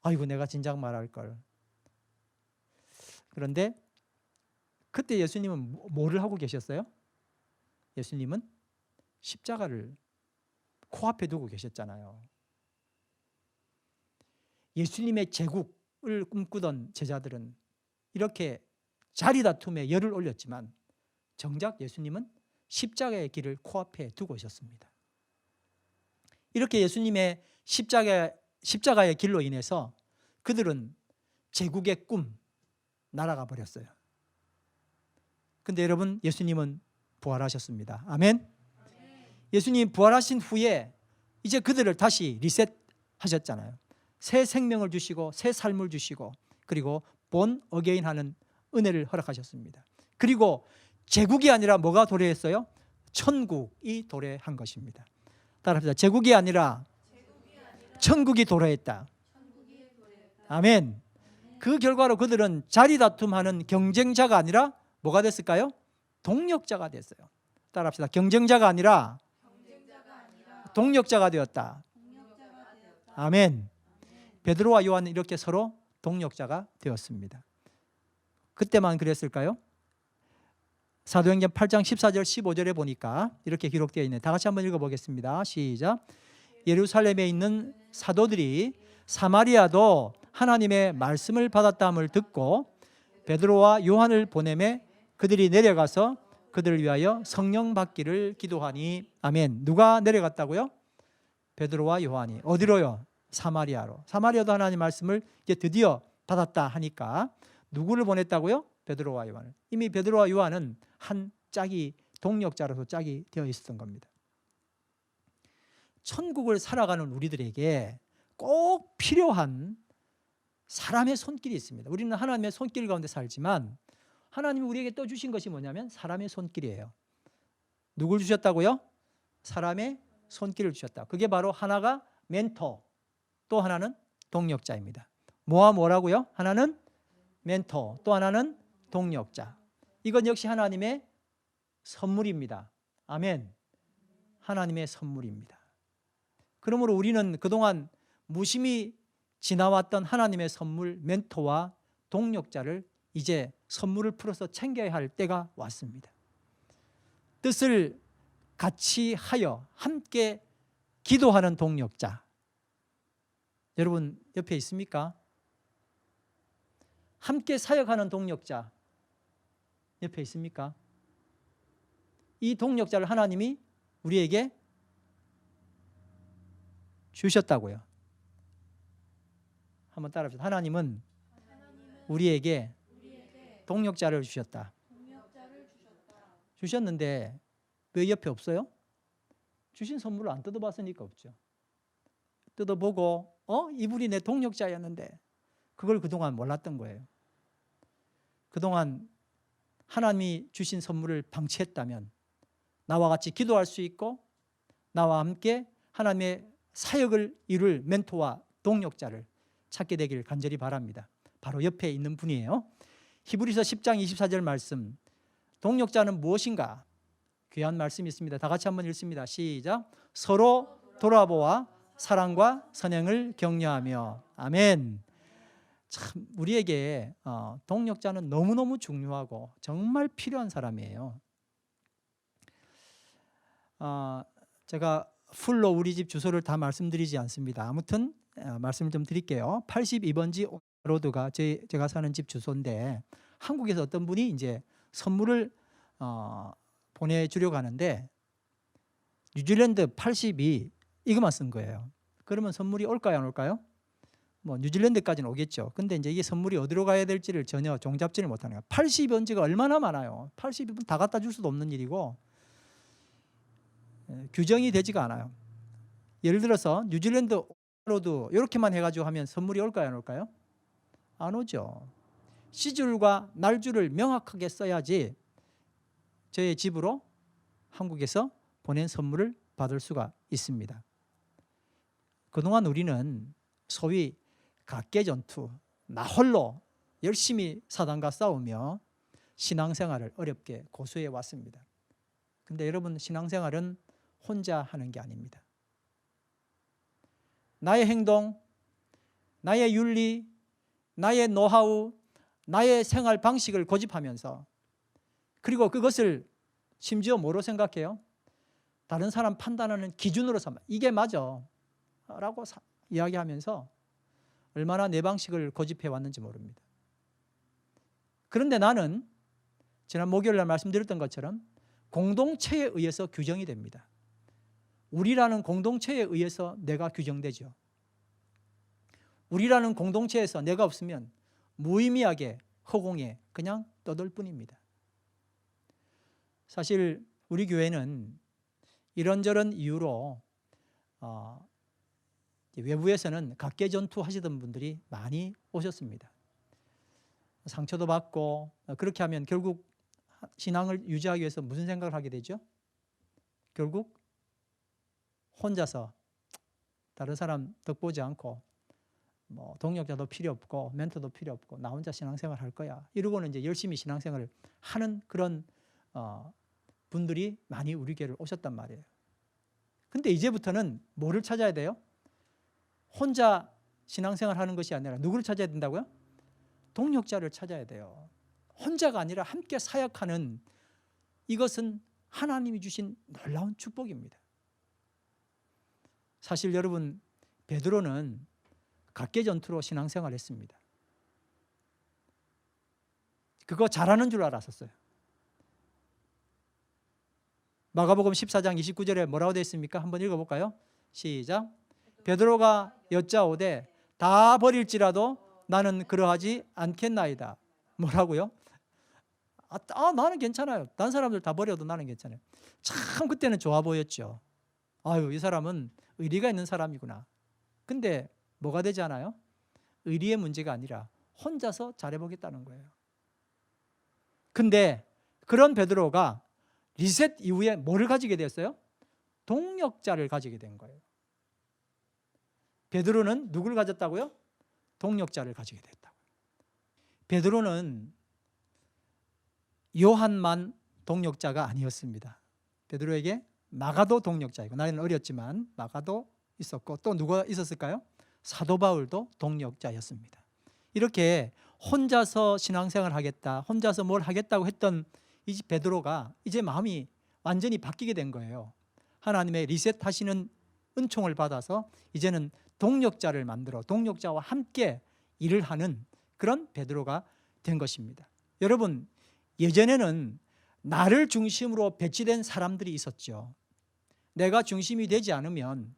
아이고 내가 진작 말할 걸. 그런데 그때 예수님은 뭐를 하고 계셨어요? 예수님은 십자가를 코앞에 두고 계셨잖아요. 예수님의 제국을 꿈꾸던 제자들은 이렇게 자리 다툼에 열을 올렸지만 정작 예수님은 십자가의 길을 코앞에 두고 있었습니다. 이렇게 예수님의 십자가의 길로 인해서 그들은 제국의 꿈 날아가 버렸어요. 근데 여러분, 예수님은 부활하셨습니다. 아멘. 예수님 부활하신 후에 이제 그들을 다시 리셋하셨잖아요. 새 생명을 주시고 새 삶을 주시고 그리고 본 어게인 하는 은혜를 허락하셨습니다. 그리고 제국이 아니라 뭐가 도래했어요? 천국이 도래한 것입니다. 따라합시다. 제국이 아니라 천국이 도래했다. 아멘. 그 결과로 그들은 자리 다툼하는 경쟁자가 아니라 뭐가 됐을까요? 동력자가 됐어요. 따라합시다. 경쟁자가 아니라 동력자가 되었다. 아멘. 베드로와 요한은 이렇게 서로 동력자가 되었습니다. 그때만 그랬을까요? 사도행전 8장 14절 15절에 보니까 이렇게 기록되어 있네요. 다 같이 한번 읽어보겠습니다. 시작. 예루살렘에 있는 사도들이 사마리아도 하나님의 말씀을 받았다함을 듣고 베드로와 요한을 보내매 그들이 내려가서 그들을 위하여 성령 받기를 기도하니. 아멘. 누가 내려갔다고요? 베드로와 요한이. 어디로요? 사마리아로. 사마리아도 하나님 말씀을 이제 드디어 받았다 하니까 누구를 보냈다고요? 베드로와 요한을. 이미 베드로와 요한은 한 짝이 동력자로서 짝이 되어 있었던 겁니다. 천국을 살아가는 우리들에게 꼭 필요한 사람의 손길이 있습니다. 우리는 하나님의 손길 가운데 살지만 하나님이 우리에게 또 주신 것이 뭐냐면 사람의 손길이에요. 누굴 주셨다고요? 사람의 손길을 주셨다. 그게 바로 하나가 멘토, 또 하나는 동력자입니다. 뭐와 뭐라고요? 하나는 멘토, 또 하나는 동력자. 이건 역시 하나님의 선물입니다. 아멘. 하나님의 선물입니다. 그러므로 우리는 그동안 무심히 지나왔던 하나님의 선물 멘토와 동력자를 이제 선물을 풀어서 챙겨야 할 때가 왔습니다. 뜻을 같이 하여 함께 기도하는 동력자. 여러분 옆에 있습니까? 함께 사역하는 동력자 옆에 있습니까? 이 동력자를 하나님이 우리에게 주셨다고요. 한번 따라합시다. 하나님은 우리에게 동력자를 주셨다. 주셨는데 왜 옆에 없어요? 주신 선물을 안 뜯어봤으니까 없죠. 뜯어보고 이분이 내 동력자였는데 그걸 그동안 몰랐던 거예요. 그동안 하나님이 주신 선물을 방치했다면 나와 같이 기도할 수 있고 나와 함께 하나님의 사역을 이룰 멘토와 동력자를 찾게 되기를 간절히 바랍니다. 바로 옆에 있는 분이에요. 히브리서 10장 24절 말씀. 동력자는 무엇인가? 귀한 말씀이 있습니다. 다 같이 한번 읽습니다. 시작. 서로 돌아보아 사랑과 선행을 격려하며. 아멘. 참 우리에게 동력자는 너무너무 중요하고 정말 필요한 사람이에요. 제가 풀로 우리 집 주소를 다 말씀드리지 않습니다. 아무튼 말씀을 좀 드릴게요. 82번지 로드가 제가 사는 집 주소인데 한국에서 어떤 분이 이제 선물을 보내주려고 하는데 뉴질랜드 82 이것만 쓴 거예요. 그러면 선물이 올까요, 안 올까요? 뭐 뉴질랜드까지는 오겠죠. 근데 이제 이게 선물이 어디로 가야 될지를 전혀 종잡지를 못하는 거예요. 82번지가 얼마나 많아요. 82번 다 갖다 줄 수도 없는 일이고 규정이 되지가 않아요. 예를 들어서 뉴질랜드 로드 이렇게만 해가지고 하면 선물이 올까요, 안 올까요? 안 오죠. 시줄과 날줄을 명확하게 써야지 저의 집으로 한국에서 보낸 선물을 받을 수가 있습니다. 그동안 우리는 소위 각계전투, 나 홀로 열심히 사단과 싸우며 신앙생활을 어렵게 고수해 왔습니다. 근데 여러분 신앙생활은 혼자 하는 게 아닙니다. 나의 행동, 나의 윤리, 나의 노하우, 나의 생활 방식을 고집하면서 그리고 그것을 심지어 뭐로 생각해요? 다른 사람 판단하는 기준으로 삼아. 이게 맞아 라고 이야기하면서 얼마나 내 방식을 고집해 왔는지 모릅니다. 그런데 나는 지난 목요일 날 말씀드렸던 것처럼 공동체에 의해서 규정이 됩니다. 우리라는 공동체에 의해서 내가 규정되죠. 우리라는 공동체에서 내가 없으면 무의미하게 허공에 그냥 떠돌 뿐입니다. 사실 우리 교회는 이런저런 이유로 외부에서는 각계전투 하시던 분들이 많이 오셨습니다. 상처도 받고 그렇게 하면 결국 신앙을 유지하기 위해서 무슨 생각을 하게 되죠? 결국 혼자서 다른 사람 덕보지 않고 뭐 동력자도 필요 없고 멘토도 필요 없고 나 혼자 신앙생활 할 거야 이러고는 이제 열심히 신앙생활을 하는 그런 분들이 많이 우리 교회를 오셨단 말이에요. 근데 이제부터는 뭐를 찾아야 돼요? 혼자 신앙생활 하는 것이 아니라 누구를 찾아야 된다고요? 동력자를 찾아야 돼요. 혼자가 아니라 함께 사역하는, 이것은 하나님이 주신 놀라운 축복입니다. 사실 여러분, 베드로는 각계전투로 신앙생활을 했습니다. 그거 잘하는 줄 알았었어요. 마가복음 14장 29절에 뭐라고 되어 있습니까? 한번 읽어볼까요? 시작. 베드로가 여짜오되 다 버릴지라도 나는 그러하지 않겠나이다. 뭐라고요? 나는 괜찮아요. 다른 사람들 다 버려도 나는 괜찮아요. 참 그때는 좋아 보였죠. 아유, 이 사람은 의리가 있는 사람이구나. 근데 뭐가 되지 않아요? 의리의 문제가 아니라 혼자서 잘해보겠다는 거예요. 근데 그런 베드로가 리셋 이후에 뭐를 가지게 됐어요? 동력자를 가지게 된 거예요. 베드로는 누구를 가졌다고요? 동력자를 가지게 됐다고요. 베드로는 요한만 동력자가 아니었습니다. 베드로에게 마가도 동력자이고, 나이는 어렸지만 마가도 있었고, 또 누가 있었을까요? 사도 바울도 동력자였습니다. 이렇게 혼자서 신앙생활을 하겠다, 혼자서 뭘 하겠다고 했던 이 베드로가 이제 마음이 완전히 바뀌게 된 거예요. 하나님의 리셋하시는 은총을 받아서 이제는 동력자를 만들어 동력자와 함께 일을 하는 그런 베드로가 된 것입니다. 여러분, 예전에는 나를 중심으로 배치된 사람들이 있었죠. 내가 중심이 되지 않으면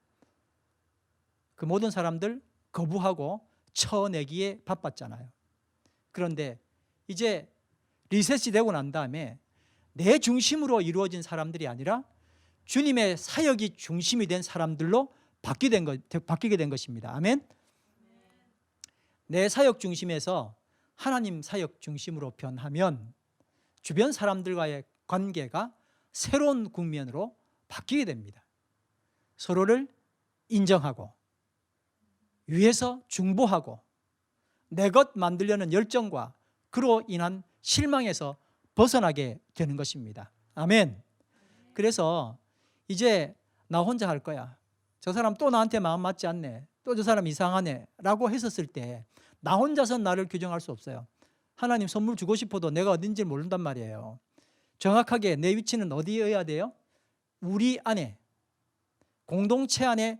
그 모든 사람들 거부하고 쳐내기에 바빴잖아요. 그런데 이제 리셋이 되고 난 다음에 내 중심으로 이루어진 사람들이 아니라 주님의 사역이 중심이 된 사람들로 바뀌게 된 것입니다. 아멘. 내 사역 중심에서 하나님 사역 중심으로 변하면 주변 사람들과의 관계가 새로운 국면으로 바뀌게 됩니다. 서로를 인정하고 위에서 중보하고 내 것 만들려는 열정과 그로 인한 실망에서 벗어나게 되는 것입니다. 아멘. 그래서 이제 나 혼자 할 거야. 저 사람 또 나한테 마음 맞지 않네. 또 저 사람 이상하네. 라고 했었을 때 나 혼자서 나를 규정할 수 없어요. 하나님 선물 주고 싶어도 내가 어딘지 모른단 말이에요. 정확하게 내 위치는 어디여야 돼요? 우리 안에, 공동체 안에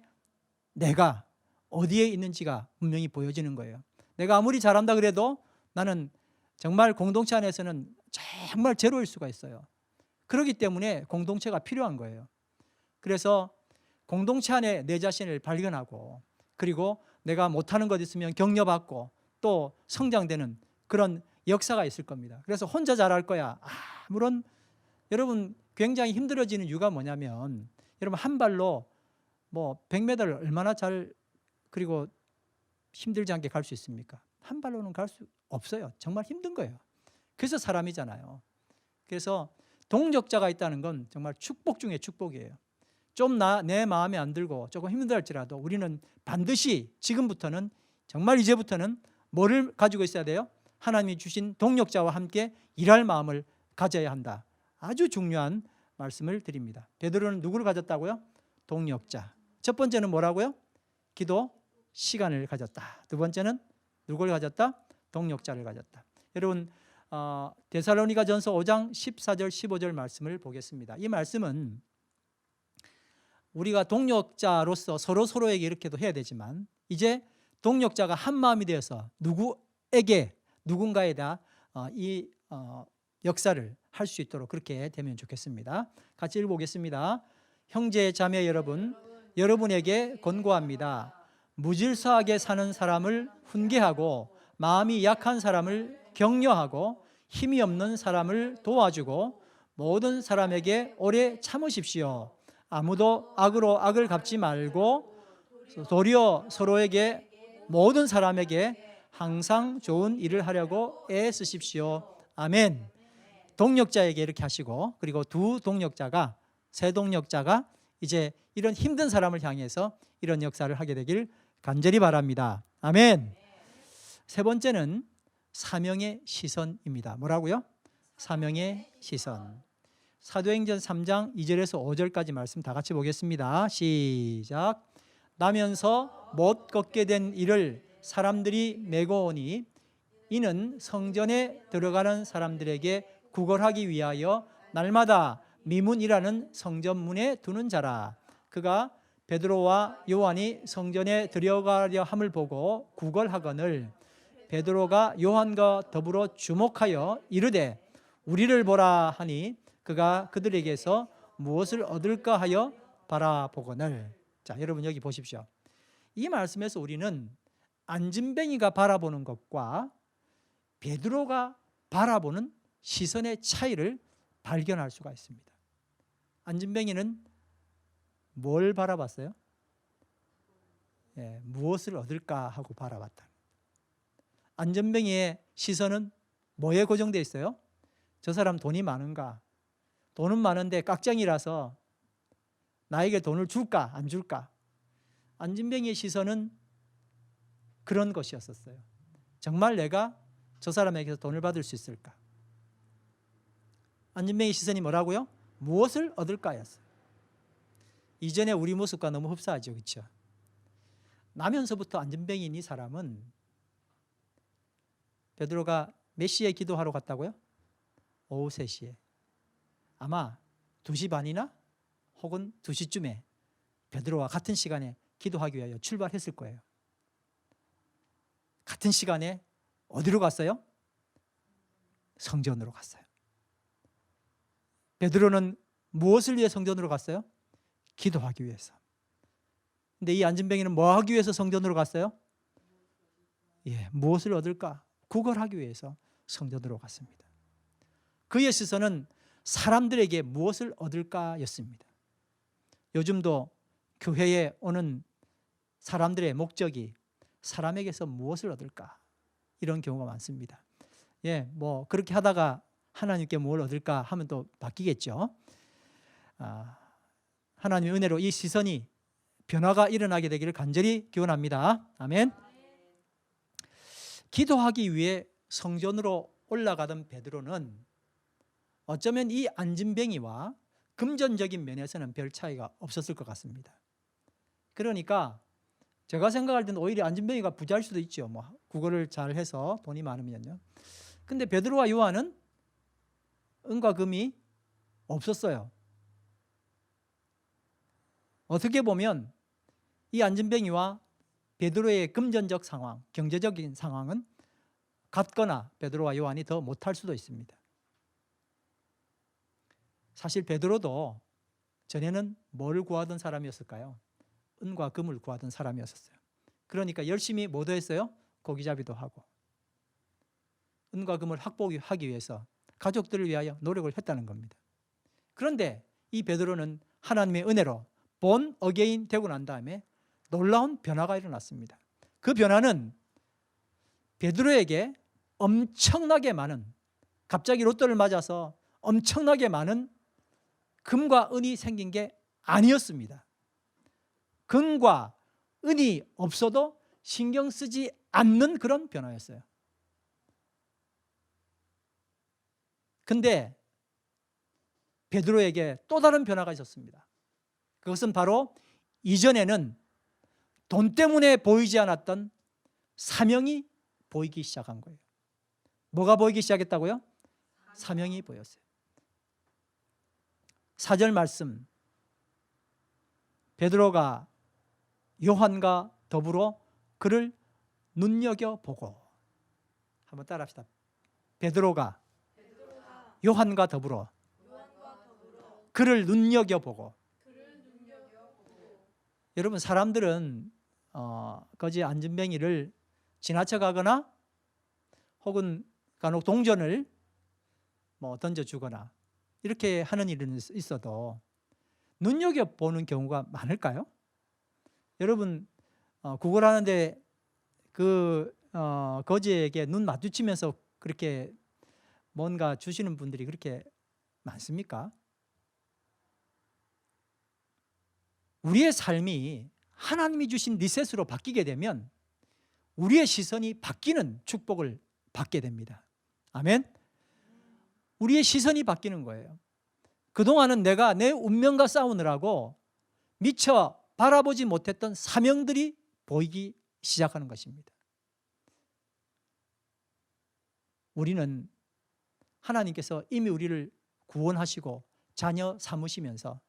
내가 어디에 있는지가 분명히 보여지는 거예요. 내가 아무리 잘한다 그래도 나는 정말 공동체 안에서는 정말 제로일 수가 있어요. 그렇기 때문에 공동체가 필요한 거예요. 그래서 공동체 안에 내 자신을 발견하고, 그리고 내가 못하는 것 있으면 격려받고 또 성장되는 그런 역사가 있을 겁니다. 그래서 혼자 잘할 거야. 물론 여러분 굉장히 힘들어지는 이유가 뭐냐면, 여러분 한 발로 100m를 얼마나 잘 그리고 힘들지 않게 갈 수 있습니까? 한 발로는 갈 수 없어요. 정말 힘든 거예요. 그래서 사람이잖아요. 그래서 동력자가 있다는 건 정말 축복 중에 축복이에요. 좀 내 마음에 안 들고 조금 힘들지라도 우리는 반드시 지금부터는, 정말 이제부터는 뭐를 가지고 있어야 돼요? 하나님이 주신 동력자와 함께 일할 마음을 가져야 한다. 아주 중요한 말씀을 드립니다. 베드로는 누구를 가졌다고요? 동력자. 첫 번째는 뭐라고요? 기도 시간을 가졌다. 두 번째는 누구를 가졌다? 동력자를 가졌다. 여러분 데살로니가전서 5장 14절 15절 말씀을 보겠습니다. 이 말씀은 우리가 동력자로서 서로에게 이렇게도 해야 되지만, 이제 동력자가 한 마음이 되어서 누군가에다 이 역사를 할 수 있도록 그렇게 되면 좋겠습니다. 같이 읽어보겠습니다. 형제 자매 여러분, 여러분에게 권고합니다. 무질서하게 사는 사람을 훈계하고 마음이 약한 사람을 격려하고 힘이 없는 사람을 도와주고 모든 사람에게 오래 참으십시오. 아무도 악으로 악을 갚지 말고 도리어 서로에게, 모든 사람에게 항상 좋은 일을 하려고 애쓰십시오. 아멘. 동력자에게 이렇게 하시고, 그리고 새 동력자가 이제 이런 힘든 사람을 향해서 이런 역사를 하게 되길 간절히 바랍니다. 아멘. 세 번째는 사명의 시선입니다. 뭐라고요? 사명의 시선. 사도행전 3장 2절에서 5절까지 말씀 다 같이 보겠습니다. 시작. 나면서 못 걷게 된 이를 사람들이 메고 오니 이는 성전에 들어가는 사람들에게 구걸하기 위하여 날마다 미문이라는 성전문에 두는 자라. 그가 베드로와 요한이 성전에 들어가려 함을 보고 구걸하거늘 베드로가 요한과 더불어 주목하여 이르되 우리를 보라 하니 그가 그들에게서 무엇을 얻을까 하여 바라보거늘. 자, 여러분 여기 보십시오. 이 말씀에서 우리는 안진뱅이가 바라보는 것과 베드로가 바라보는 시선의 차이를 발견할 수가 있습니다. 안진뱅이는 뭘 바라봤어요? 무엇을 얻을까 하고 바라봤다. 안진뱅이의 시선은 뭐에 고정되어 있어요? 저 사람 돈이 많은가? 돈은 많은데 깍쟁이라서 나에게 돈을 줄까 안 줄까? 안진뱅이의 시선은 그런 것이었었어요. 정말 내가 저 사람에게서 돈을 받을 수 있을까? 안진뱅이의 시선이 뭐라고요? 무엇을 얻을까였어요. 이전에 우리 모습과 너무 흡사하죠, 그렇죠? 나면서부터 안진뱅이인 이 사람은 베드로가 몇 시에 기도하러 갔다고요? 오후 3시에. 아마 2시 반이나 혹은 2시쯤에 베드로와 같은 시간에 기도하기 위하여 출발했을 거예요. 같은 시간에 어디로 갔어요? 성전으로 갔어요. 베드로는 무엇을 위해 성전으로 갔어요? 기도하기 위해서. 근데 이 안진뱅이는 뭐 하기 위해서 성전으로 갔어요? 무엇을 얻을까? 구걸하기 위해서 성전으로 갔습니다. 그의 시선은 사람들에게 무엇을 얻을까였습니다. 요즘도 교회에 오는 사람들의 목적이 사람에게서 무엇을 얻을까? 이런 경우가 많습니다. 뭐 그렇게 하다가 하나님께 뭘 얻을까 하면 또 바뀌겠죠. 하나님의 은혜로 이 시선이 변화가 일어나게 되기를 간절히 기원합니다. 아멘. 기도하기 위해 성전으로 올라가던 베드로는 어쩌면 이 안진뱅이와 금전적인 면에서는 별 차이가 없었을 것 같습니다. 그러니까 제가 생각할 때는 오히려 안진뱅이가 부자일 수도 있죠. 뭐 국어를 잘해서 돈이 많으면요. 근데 베드로와 요한은 은과 금이 없었어요. 어떻게 보면 이 안진뱅이와 베드로의 금전적 상황, 경제적인 상황은 같거나 베드로와 요한이 더 못할 수도 있습니다. 사실 베드로도 전에는 뭘 구하던 사람이었을까요? 은과 금을 구하던 사람이었어요. 그러니까 열심히 뭐도 했어요? 고기잡이도 하고 은과 금을 확보하기 위해서 가족들을 위하여 노력을 했다는 겁니다. 그런데 이 베드로는 하나님의 은혜로 본 어게인 되고 난 다음에 놀라운 변화가 일어났습니다. 그 변화는 베드로에게 엄청나게 많은, 갑자기 로또를 맞아서 엄청나게 많은 금과 은이 생긴 게 아니었습니다. 금과 은이 없어도 신경 쓰지 않는 그런 변화였어요. 근데 베드로에게 또 다른 변화가 있었습니다. 그것은 바로 이전에는 돈 때문에 보이지 않았던 사명이 보이기 시작한 거예요. 뭐가 보이기 시작했다고요? 사명이 보였어요. 4절 말씀, 베드로가 요한과 더불어 그를 눈여겨보고, 한번 따라합시다. 베드로가 요한과 더불어 그를 눈여겨보고. 여러분, 사람들은 거지 안진뱅이를 지나쳐가거나 혹은 간혹 동전을 뭐 던져주거나 이렇게 하는 일은 있어도 눈여겨보는 경우가 많을까요? 여러분, 구걸하는데 그 거지에게 눈 마주치면서 그렇게 뭔가 주시는 분들이 그렇게 많습니까? 우리의 삶이 하나님이 주신 리셋으로 바뀌게 되면 우리의 시선이 바뀌는 축복을 받게 됩니다. 아멘. 우리의 시선이 바뀌는 거예요. 그동안은 내가 내 운명과 싸우느라고 미처 바라보지 못했던 사명들이 보이기 시작하는 것입니다. 우리는 하나님께서 이미 우리를 구원하시고 자녀 삼으시면서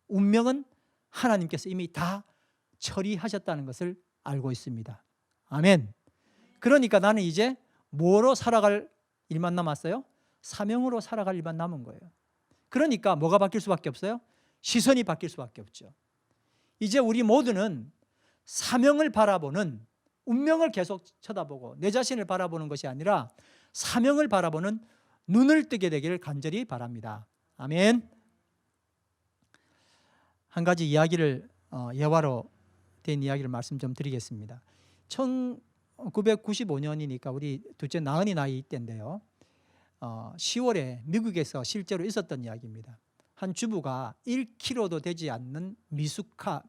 운명은 하나님께서 이미 다 처리하셨다는 것을 알고 있습니다. 아멘. 그러니까 나는 이제 뭐로 살아갈 일만 남았어요? 사명으로 살아갈 일만 남은 거예요. 그러니까 뭐가 바뀔 수밖에 없어요? 시선이 바뀔 수밖에 없죠. 이제 우리 모두는 사명을 바라보는, 운명을 계속 쳐다보고 내 자신을 바라보는 것이 아니라 사명을 바라보는 눈을 뜨게 되기를 간절히 바랍니다. 아멘. 한 가지 이야기를 예화로 된 이야기를 말씀 좀 드리겠습니다. 1995년이니까 우리 둘째 나은이 나이 때인데요. 10월에 미국에서 실제로 있었던 이야기입니다. 한 주부가 1kg도 되지 않는 미숙아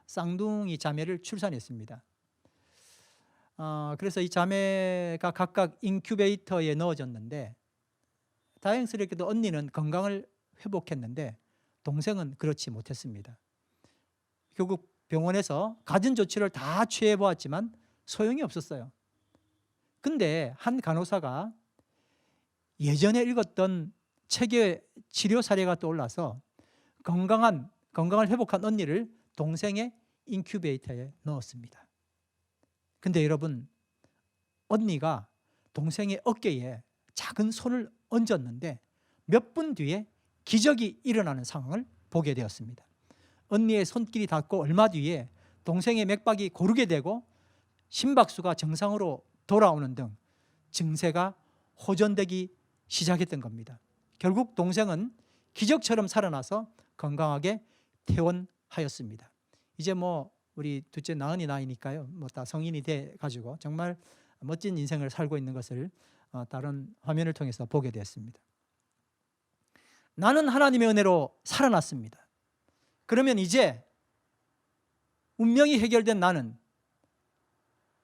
쌍둥이 자매를 출산했습니다. 그래서 이 자매가 각각 인큐베이터에 넣어졌는데 다행스럽게도 언니는 건강을 회복했는데 동생은 그렇지 못했습니다. 결국 병원에서 갖은 조치를 다 취해 보았지만 소용이 없었어요. 근데 한 간호사가 예전에 읽었던 책의 치료 사례가 떠올라서 건강을 회복한 언니를 동생의 인큐베이터에 넣었습니다. 근데 여러분, 언니가 동생의 어깨에 작은 손을 얹었는데 몇 분 뒤에 기적이 일어나는 상황을 보게 되었습니다. 언니의 손길이 닿고 얼마 뒤에 동생의 맥박이 고르게 되고 심박수가 정상으로 돌아오는 등 증세가 호전되기 시작했던 겁니다. 결국 동생은 기적처럼 살아나서 건강하게 퇴원하였습니다. 이제 우리 둘째 나은이 나이니까요. 다 성인이 돼 가지고 정말 멋진 인생을 살고 있는 것을 다른 화면을 통해서 보게 되었습니다. 나는 하나님의 은혜로 살아났습니다. 그러면 이제 운명이 해결된 나는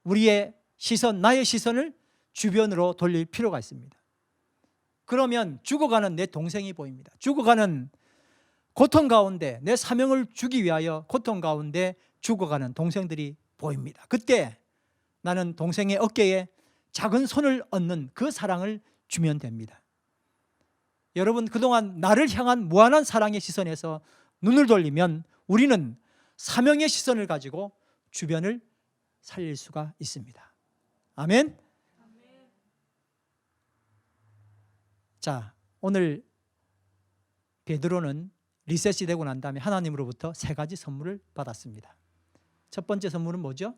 나의 시선을 주변으로 돌릴 필요가 있습니다. 그러면 죽어가는 내 동생이 보입니다. 죽어가는 고통 가운데 내 사명을 주기 위하여 고통 가운데 죽어가는 동생들이 보입니다. 그때 나는 동생의 어깨에 작은 손을 얹는 그 사랑을 주면 됩니다. 여러분, 그동안 나를 향한 무한한 사랑의 시선에서 눈을 돌리면 우리는 사명의 시선을 가지고 주변을 살릴 수가 있습니다. 아멘. 자, 오늘 베드로는 리셋이 되고 난 다음에 하나님으로부터 3가지 선물을 받았습니다. 첫 번째 선물은 뭐죠?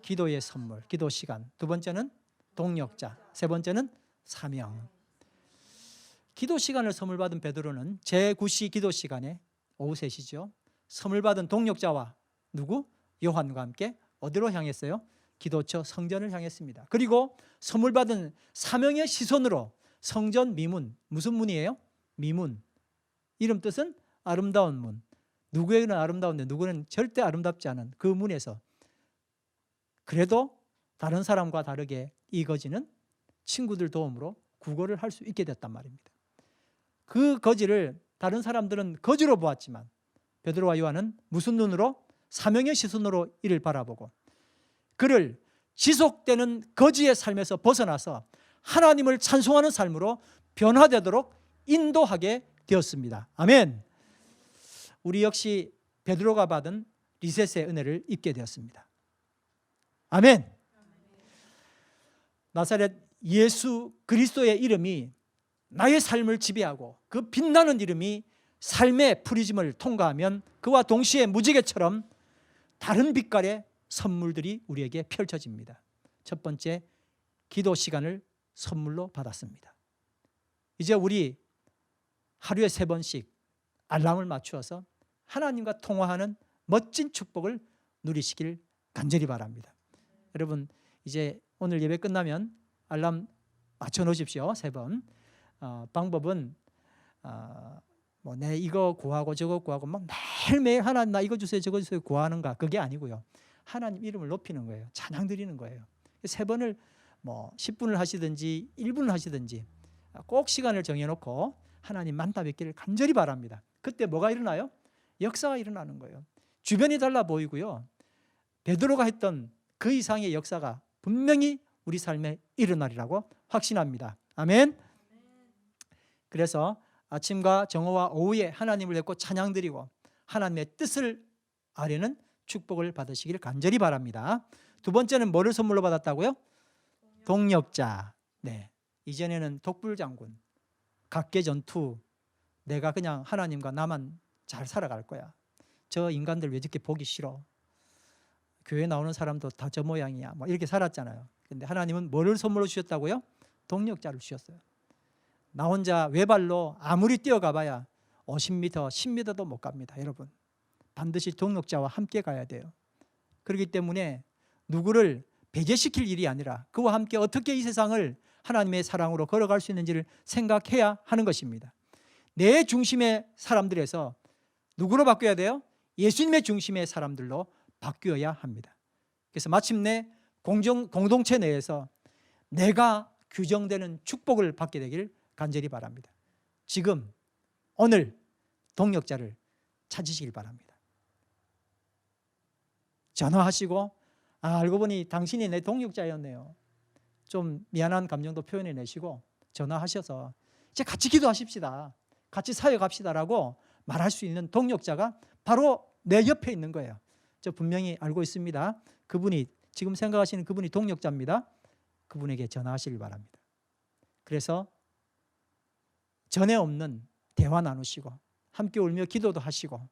기도의 선물, 기도 시간. 두 번째는 동력자. 세 번째는 사명. 기도 시간을 선물 받은 베드로는 제9시 기도 시간에 오후 3시죠. 선물 받은 동력자와 누구? 요한과 함께 어디로 향했어요? 기도처 성전을 향했습니다. 그리고 선물 받은 사명의 시선으로 성전 미문, 무슨 문이에요? 미문. 이름 뜻은 아름다운 문. 누구에게는 아름다운데 누구는 절대 아름답지 않은 그 문에서 그래도 다른 사람과 다르게 이거지는 친구들 도움으로 구걸을 할 수 있게 됐단 말입니다. 그 거지를 다른 사람들은 거지로 보았지만 베드로와 요한은 무슨 눈으로? 사명의 시선으로 이를 바라보고 그를 지속되는 거지의 삶에서 벗어나서 하나님을 찬송하는 삶으로 변화되도록 인도하게 되었습니다. 아멘. 우리 역시 베드로가 받은 리셋의 은혜를 입게 되었습니다. 아멘. 나사렛 예수 그리스도의 이름이 나의 삶을 지배하고 그 빛나는 이름이 삶의 프리즘을 통과하면 그와 동시에 무지개처럼 다른 빛깔의 선물들이 우리에게 펼쳐집니다. 첫 번째, 기도 시간을 선물로 받았습니다. 이제 우리 하루에 3번씩 알람을 맞추어서 하나님과 통화하는 멋진 축복을 누리시길 간절히 바랍니다. 여러분, 이제 오늘 예배 끝나면 알람 맞춰 놓으십시오. 3번. 방법은 내 이거 구하고 저거 구하고 막 매일매일 하나님 나 이거 주세요 저거 주세요 구하는가, 그게 아니고요. 하나님 이름을 높이는 거예요. 찬양 드리는 거예요. 3번을 10분을 하시든지 1분을 하시든지 꼭 시간을 정해놓고 하나님 만나 뵙기를 간절히 바랍니다. 그때 뭐가 일어나요? 역사가 일어나는 거예요. 주변이 달라 보이고요. 베드로가 했던 그 이상의 역사가 분명히 우리 삶에 일어나리라고 확신합니다. 아멘. 그래서 아침과 정오와 오후에 하나님을 뵙고 찬양드리고 하나님의 뜻을 아뢰는 축복을 받으시길 간절히 바랍니다. 두 번째는 뭐를 선물로 받았다고요? 동력자. 네. 이전에는 독불장군, 각계전투, 내가 그냥 하나님과 나만 잘 살아갈 거야. 저 인간들 왜 저렇게 보기 싫어? 교회 나오는 사람도 다 저 모양이야. 뭐 이렇게 살았잖아요. 근데 하나님은 뭐를 선물로 주셨다고요? 동력자를 주셨어요. 나 혼자 외발로 아무리 뛰어가봐야 50m, 10m도 못 갑니다. 여러분, 반드시 동력자와 함께 가야 돼요. 그렇기 때문에 누구를 배제시킬 일이 아니라 그와 함께 어떻게 이 세상을 하나님의 사랑으로 걸어갈 수 있는지를 생각해야 하는 것입니다. 내 중심의 사람들에서 누구로 바뀌어야 돼요? 예수님의 중심의 사람들로 바뀌어야 합니다. 그래서 마침내 공동체 내에서 내가 규정되는 축복을 받게 되길 간절히 바랍니다. 지금 오늘 동력자를 찾으시길 바랍니다. 전화하시고 알고 보니 당신이 내 동력자였네요. 좀 미안한 감정도 표현해내시고 전화하셔서 이제 같이 기도하십시다. 같이 사역합시다라고 말할 수 있는 동력자가 바로 내 옆에 있는 거예요. 저 분명히 알고 있습니다. 그분이 지금 생각하시는 그분이 동력자입니다. 그분에게 전화하시길 바랍니다. 그래서 전에 없는 대화 나누시고 함께 울며 기도도 하시고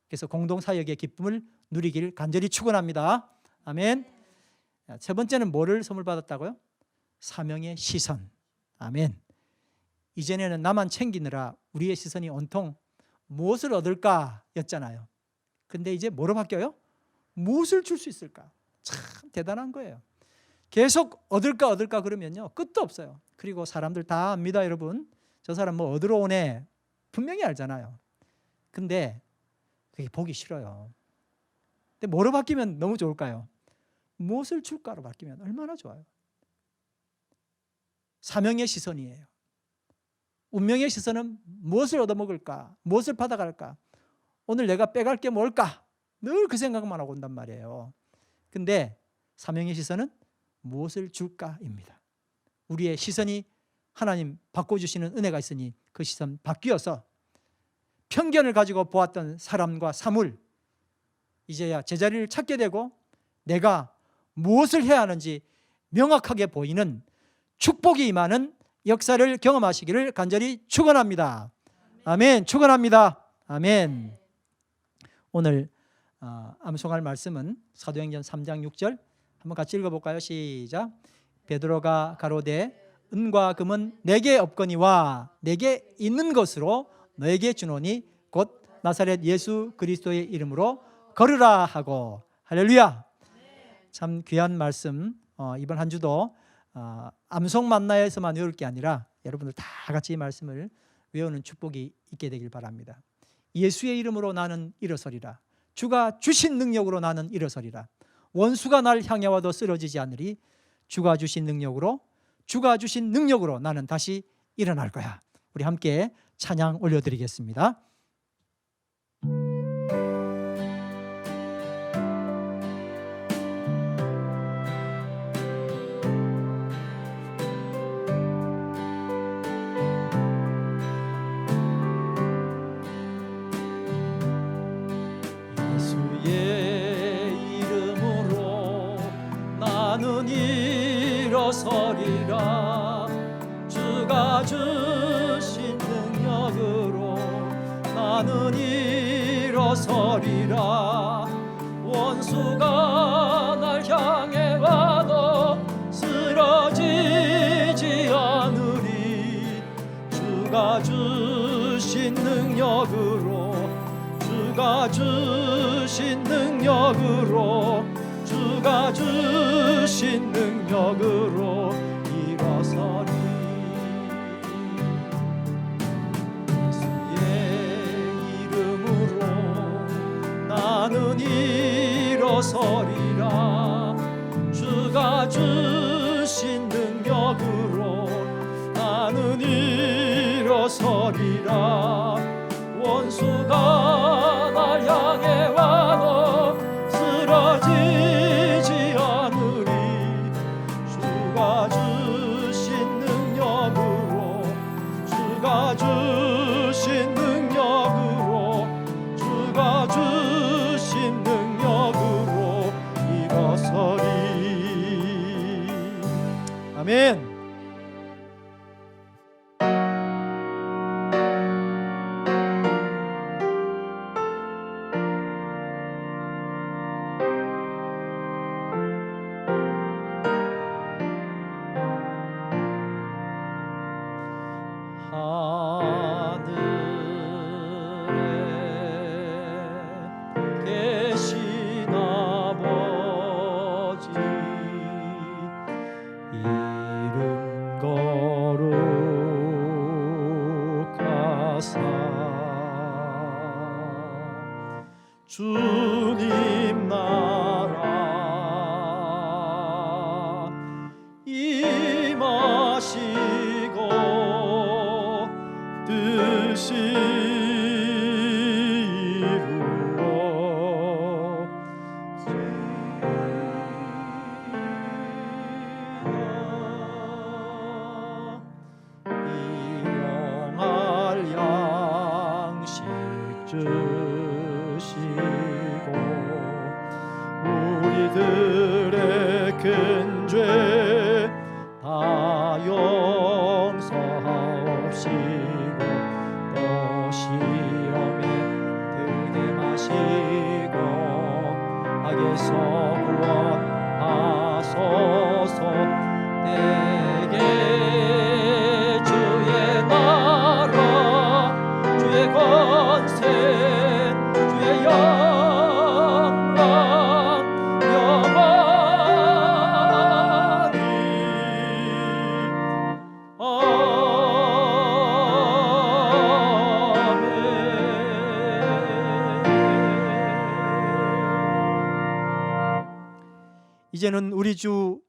그래서 공동사역의 기쁨을 누리길 간절히 축원합니다. 아멘. 세 번째는 뭐를 선물 받았다고요? 사명의 시선. 아멘. 이전에는 나만 챙기느라 우리의 시선이 온통 무엇을 얻을까 였잖아요. 근데 이제 뭐로 바뀌어요? 무엇을 줄 수 있을까? 참 대단한 거예요. 계속 얻을까 그러면요 끝도 없어요. 그리고 사람들 다 압니다. 여러분, 저 사람 뭐 얻으러 오네 분명히 알잖아요. 근데 그게 보기 싫어요. 근데 뭐로 바뀌면 너무 좋을까요? 무엇을 줄까로 바뀌면 얼마나 좋아요. 사명의 시선이에요. 운명의 시선은 무엇을 얻어먹을까? 무엇을 받아갈까? 오늘 내가 빼갈 게 뭘까? 늘 그 생각만 하고 온단 말이에요. 근데 사명의 시선은 무엇을 줄까입니다. 우리의 시선이 하나님 바꿔주시는 은혜가 있으니 그 시선 바뀌어서 편견을 가지고 보았던 사람과 사물 이제야 제자리를 찾게 되고 내가 무엇을 해야 하는지 명확하게 보이는 축복이 임하는 역사를 경험하시기를 간절히 축원합니다. 아멘. 축원합니다. 아멘. 오늘 암송할 말씀은 사도행전 3장 6절 한번 같이 읽어볼까요? 시작. 베드로가 가로되 은과 금은 내게 없거니와 내게 있는 것으로 너에게 주노니 곧 나사렛 예수 그리스도의 이름으로 걸으라 하고. 할렐루야. 참 귀한 말씀. 이번 한 주도 암송 만나에서만 외울 게 아니라 여러분들 다 같이 이 말씀을 외우는 축복이 있게 되길 바랍니다. 예수의 이름으로 나는 일어서리라. 주가 주신 능력으로 나는 일어서리라. 원수가 날 향해 와도 쓰러지지 않으리. 주가 주신 능력으로 나는 다시 일어날 거야. 우리 함께 찬양 올려드리겠습니다. 나는 일어서리라. 주가 주신 능력으로 나는 일어서리라. 원수가 날 향해 와도 쓰러지지 않으리. 주가 주신 능력으로 주가 주신 능력으로 일어서리. 예수의 이름으로 나는 일어서리라. 주가 주신 능력으로 나는 일어서리라. 원수가 날 아멘. 하늘에 계신 아버지, 이름 거룩하사 주님 나라 임하시고 뜻이 일용할 양식 주시고 우리들의 큰 죄 다 용서하옵시고 또 시험에 들게 마시고 악에서 구원하소서. 내게 주의 나라 주의 권세 주의 영광 영원히 이제는 우리 주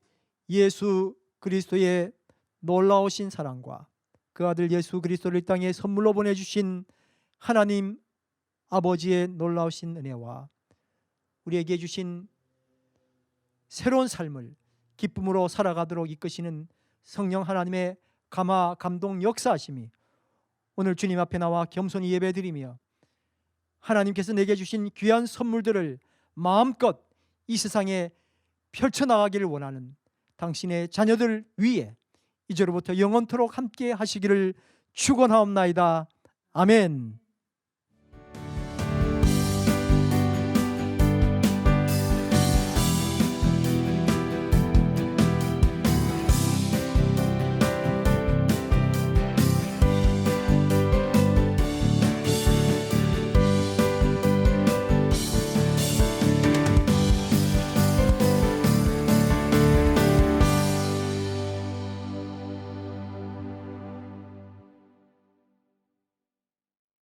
예수 그리스도의 놀라우신 사랑과 그 아들 예수 그리스도를 이 땅에 선물로 보내주신 하나님 아버지의 놀라우신 은혜와 우리에게 주신 새로운 삶을 기쁨으로 살아가도록 이끄시는 성령 하나님의 감화 감동 역사하심이 오늘 주님 앞에 나와 겸손히 예배드리며 하나님께서 내게 주신 귀한 선물들을 마음껏 이 세상에 펼쳐나가기를 원하는 당신의 자녀들 위에 이제로부터 영원토록 함께 하시기를 축원하옵나이다. 아멘.